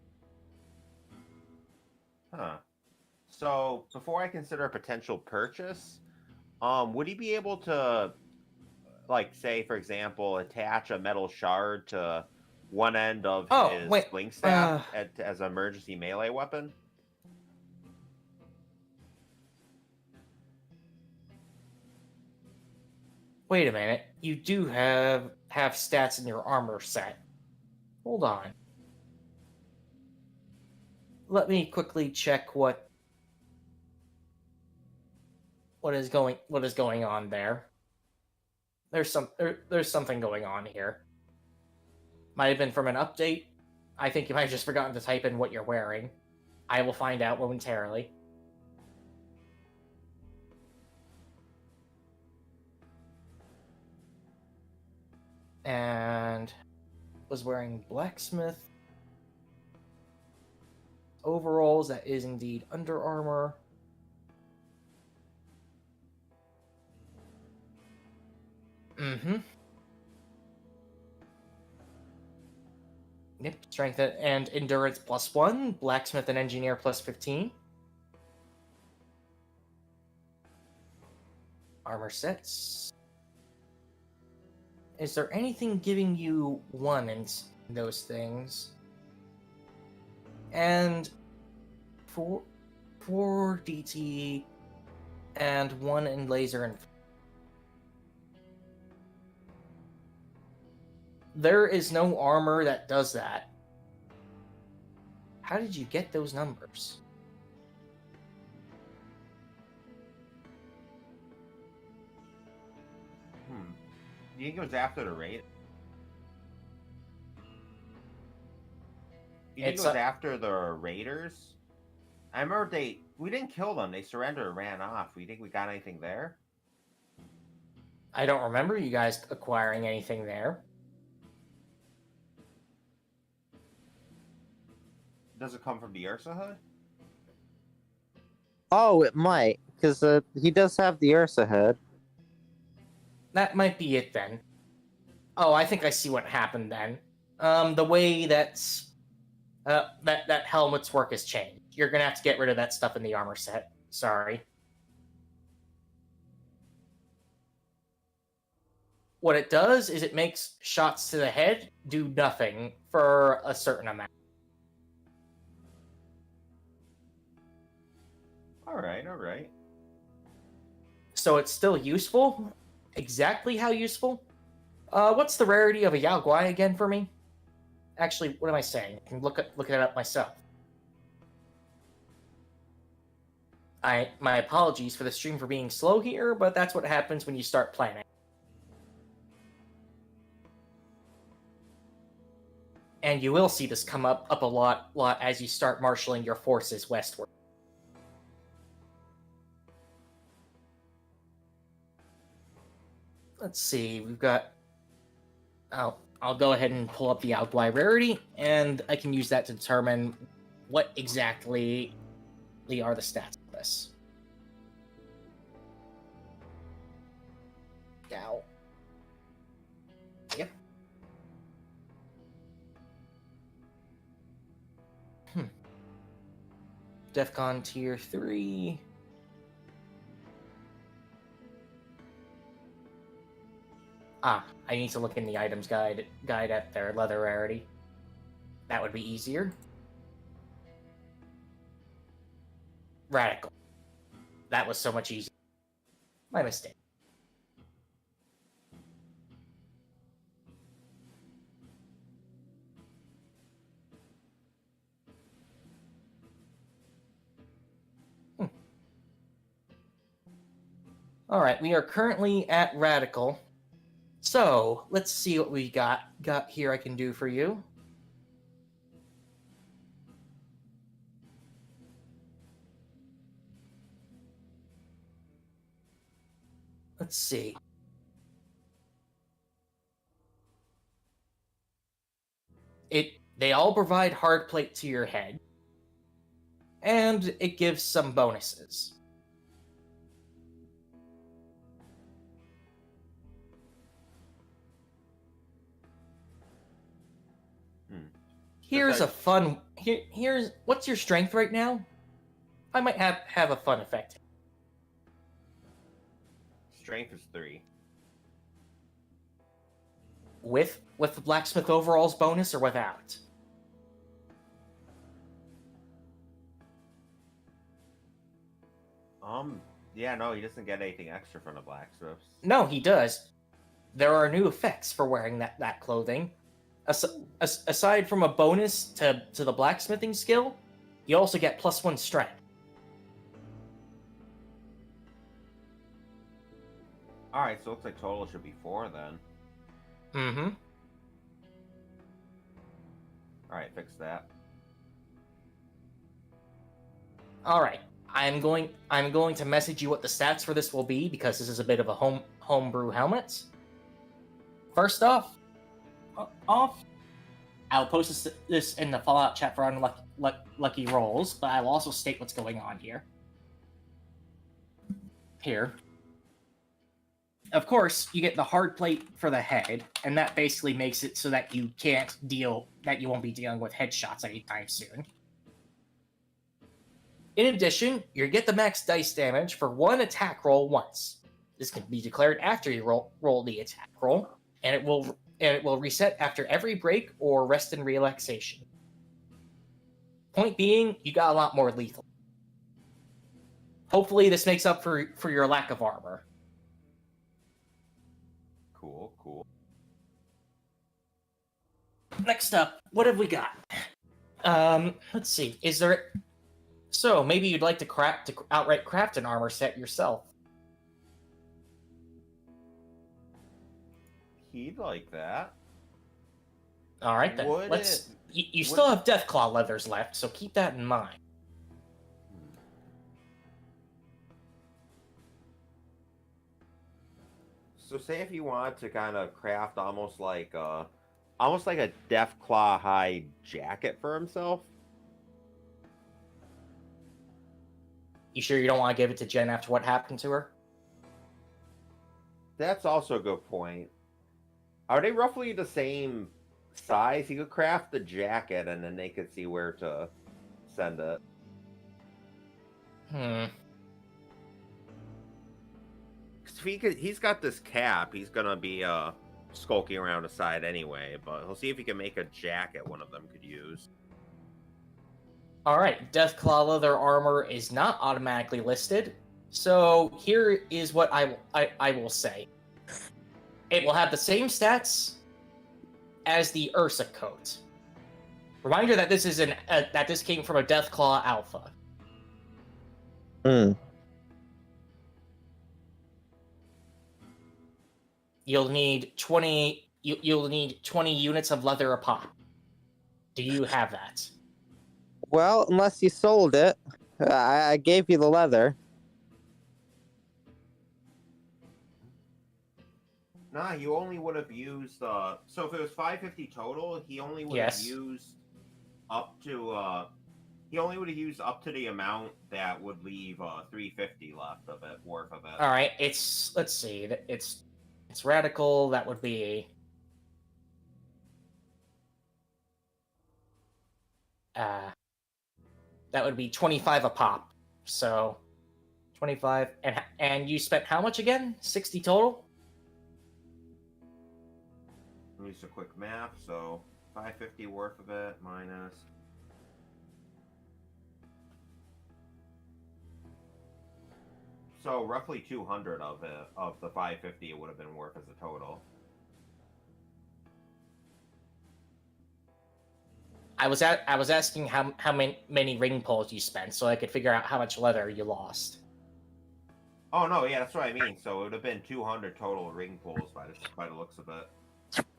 S4: Huh. So, before I consider a potential purchase, would he be able to, like, say, for example, attach a metal shard to one end of his sling staff as an emergency melee weapon?
S2: Wait a minute. You do have stats in your armor set. Hold on. Let me quickly check what is going on there. There's something going on here. Might have been from an update. I think you might have just forgotten to type in what you're wearing. I will find out momentarily. And was wearing blacksmith overalls. That is indeed Under Armor. Mm-hmm. Yep, strength and endurance +1, blacksmith and engineer +15. Armor sets. Is there anything giving you 1 in those things? And 4 DT and 1 in laser and there is no armor that does that. How did you get those numbers?
S4: Do you think it was after the raid? You think
S2: It's
S4: it was after the raiders? I remember we didn't kill them. They surrendered and ran off. You think we got anything there?
S2: I don't remember you guys acquiring anything there.
S4: Does it come from the Ursa Hood?
S3: Oh, it might, because he does have the Ursa head.
S2: That might be it then. Oh, I think I see what happened then. The way that helmet's work has changed. You're gonna have to get rid of that stuff in the armor set. Sorry. What it does is it makes shots to the head do nothing for a certain amount.
S4: All right.
S2: So it's still useful. Exactly how useful? What's the rarity of a Yao Guai again for me? Actually, what am I saying? I can look it up myself. My apologies for the stream for being slow here, but that's what happens when you start planning. And you will see this come up a lot as you start marshaling your forces westward. Let's see, we've got... I'll go ahead and pull up the outline rarity, and I can use that to determine what exactly are the stats of this. Now. Yep. DEFCON Tier 3... I need to look in the items guide at their leather rarity. That would be easier. Radical. That was so much easier. My mistake. Alright, we are currently at Radical. So, let's see what we got here I can do for you. Let's see. They all provide hard plate to your head. And it gives some bonuses. Here's a fun... Here's... What's your strength right now? I might have a fun effect.
S4: Strength is 3.
S2: With the blacksmith overalls bonus or without?
S4: Yeah, no, he doesn't get anything extra from the blacksmiths.
S2: No, he does. There are new effects for wearing that clothing. Aside from a bonus to the blacksmithing skill, you also get +1 strength.
S4: Alright, so it looks like total should be 4 then.
S2: Mm-hmm.
S4: Alright, fix that.
S2: Alright. I'm going to message you what the stats for this will be, because this is a bit of a homebrew helmet. First off, I'll post this in the Fallout chat for unlucky rolls, but I'll also state what's going on here. Of course, you get the hard plate for the head, and that basically makes it so that you won't be dealing with headshots anytime soon. In addition, you get the max dice damage for one attack roll once. This can be declared after you roll the attack roll, and it will reset after every break or rest and relaxation. Point being, you got a lot more lethal. Hopefully, this makes up for your lack of armor.
S4: Cool.
S2: Next up, what have we got? Let's see. So maybe you'd like to outright craft an armor set yourself.
S4: He'd like that.
S2: All right then. You still have Deathclaw leathers left, so keep that in mind.
S4: So say if you want to kind of craft almost like a Deathclaw hide jacket for himself.
S2: You sure you don't want to give it to Jen after what happened to her?
S4: That's also a good point. Are they roughly the same size? You could craft the jacket and then they could see where to send it. If he's got this cap, he's gonna be skulking around the side anyway, but he'll see if he can make a jacket one of them could use.
S2: Alright, Deathclaw leather armor is not automatically listed, so here is what I will say. It will have the same stats as the Ursa coat. Reminder that this is that this came from a Deathclaw alpha. You'll need 20 units of leather a pop. Do you have that?
S3: Well, unless you sold it. I gave you the leather.
S4: Nah, you only would have used so if it was 550 total, he only would have used up to the amount that would leave 350 left of it, worth of it.
S2: All right, let's see. It's radical, that would be that would be 25 a pop. So 25 and you spent how much again? 60 total?
S4: Let me just a quick math. So 550 worth of it minus. So roughly 200 of the 550 it would have been worth as a total.
S2: I was asking how many ring pulls you spent, so I could figure out how much leather you lost.
S4: Oh no, yeah, that's what I mean. So it would have been 200 total ring pulls by the looks of it.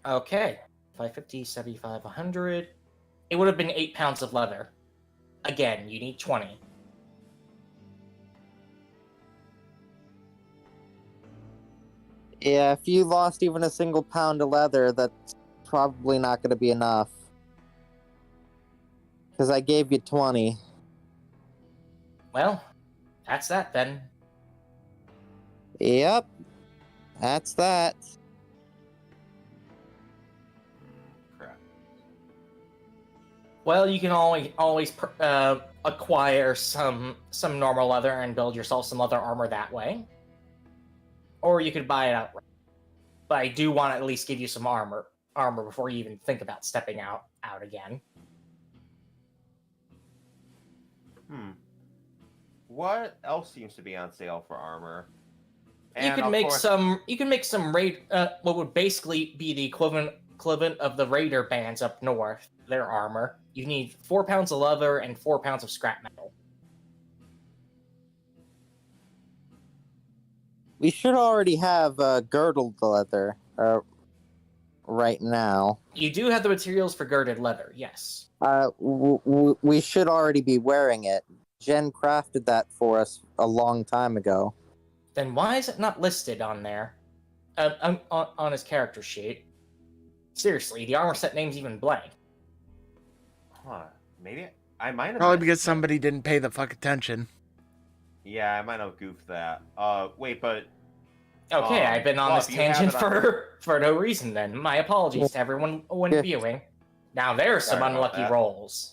S2: Okay, 550, 75, 100. It would have been 8 pounds of leather. Again, you need 20.
S3: Yeah, if you lost even a single pound of leather, that's probably not going to be enough. Because I gave you 20.
S2: Well, that's that then.
S3: Yep. That's that.
S4: Crap.
S2: Well, you can always acquire some normal leather and build yourself some leather armor that way. Or you could buy it outright. But I do want to at least give you some armor before you even think about stepping out again.
S4: What else seems to be on sale for armor?
S2: You can make some raid what would basically be the equivalent of the raider bands up north, their armor. You need 4 pounds of leather and 4 pounds of scrap metal.
S3: We should already have girdled leather right now.
S2: You do have the materials for girded leather, yes.
S3: We should already be wearing it. Jen crafted that for us a long time ago.
S2: Then why is it not listed on there? On his character sheet? Seriously, the armor set name's even blank.
S4: Huh. Maybe I might have...
S1: Probably because somebody didn't pay the fuck attention.
S4: Yeah, I might have goofed that. Wait, but
S2: Okay, I've been on this
S4: Fluff, you have
S2: tangent
S4: it on-
S2: for no reason then. My apologies to everyone when
S3: Yeah.
S2: viewing. Now there's some
S4: Sorry about
S2: unlucky
S4: that.
S2: rolls.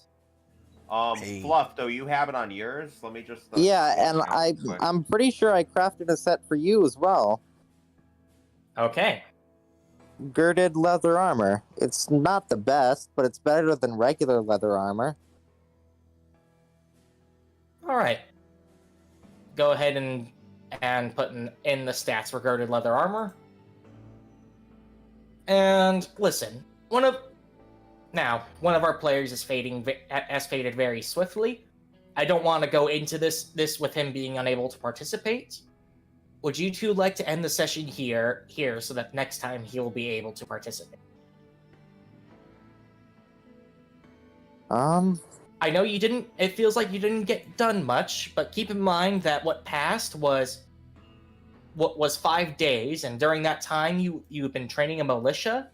S1: Hey.
S4: Fluff, though, you have it on yours. Let me just.
S3: Yeah, and
S4: quick.
S3: I'm pretty sure I crafted a set for you as well.
S2: Okay.
S3: Girded leather armor. It's not the best, but it's better than regular leather armor.
S2: Alright. Go ahead and put in the stats for girded leather armor. And listen, one of our players has faded very swiftly. I don't want to go into this with him being unable to participate. Would you two like to end the session here so that next time he will be able to participate? I know you didn't. It feels like you didn't get done much, but keep in mind that what passed was 5 days, and during that time you've been training a militia.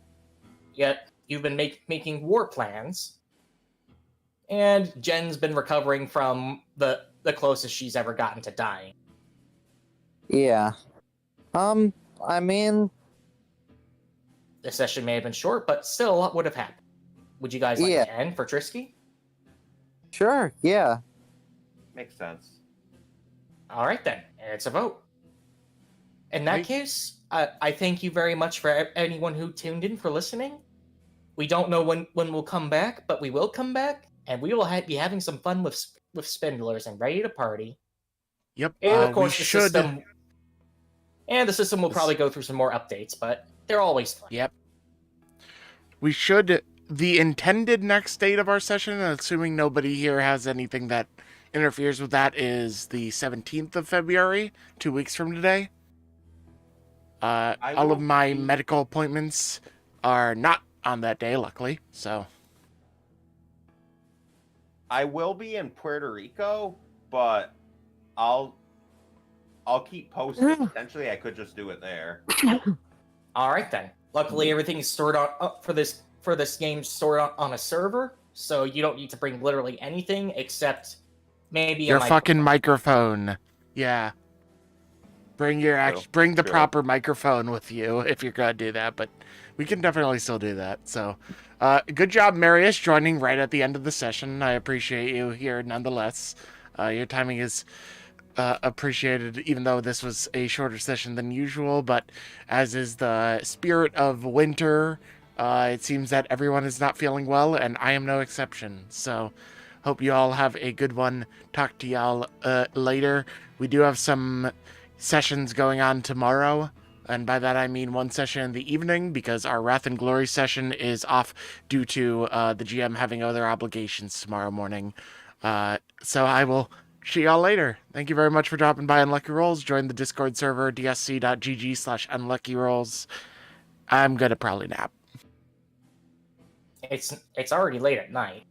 S2: Yet you've been making war plans, and Jen's been recovering from the closest she's ever gotten to dying.
S3: Yeah. I mean,
S2: The session may have been short, but still, what would have happened? Would you guys like
S3: Yeah.
S2: to end for Trisky?
S3: sure, yeah.
S4: Makes sense.
S2: All right, then. It's a vote. In that
S1: Right.
S2: case, I thank you very much for anyone who tuned in for listening. We don't know when we'll come back, but we will come back, and we will be having some fun with Spindlers and ready to party.
S1: Yep.
S2: And of
S1: we
S2: course, the
S1: should.
S2: system will probably go through some more updates, but they're always fun.
S1: Yep. We should. The intended next date of our session, assuming nobody here has anything that interferes with that, is the 17th of February, 2 weeks from today. All of
S4: will
S1: my
S4: be-
S1: medical appointments are not on that day, luckily. So,
S4: I will be in Puerto Rico, but I'll keep posted. Potentially, I could just do it there.
S2: All right then. Luckily, everything's stored up for this game stored on a server, so you don't need to bring literally anything except maybe
S1: your
S2: a
S1: fucking
S2: microphone.
S1: microphone. Yeah. Bring your
S4: True,
S1: bring the
S4: true.
S1: proper microphone with you if you're gonna do that, but we can definitely still do that. So, good job, Marius, joining right at the end of the session. I appreciate you here nonetheless. Your timing is appreciated, even though this was a shorter session than usual. But as is the spirit of winter, it seems that everyone is not feeling well, and I am no exception. So, hope you all have a good one. Talk to y'all later. We do have some sessions going on tomorrow, and by that I mean one session in the evening, because our Wrath and Glory session is off due to the GM having other obligations tomorrow morning. So I will see y'all later. Thank you very much for dropping by Unlucky Rolls. Join the Discord server, dsc.gg/unluckyrolls. I'm gonna probably nap.
S2: It's already late at night.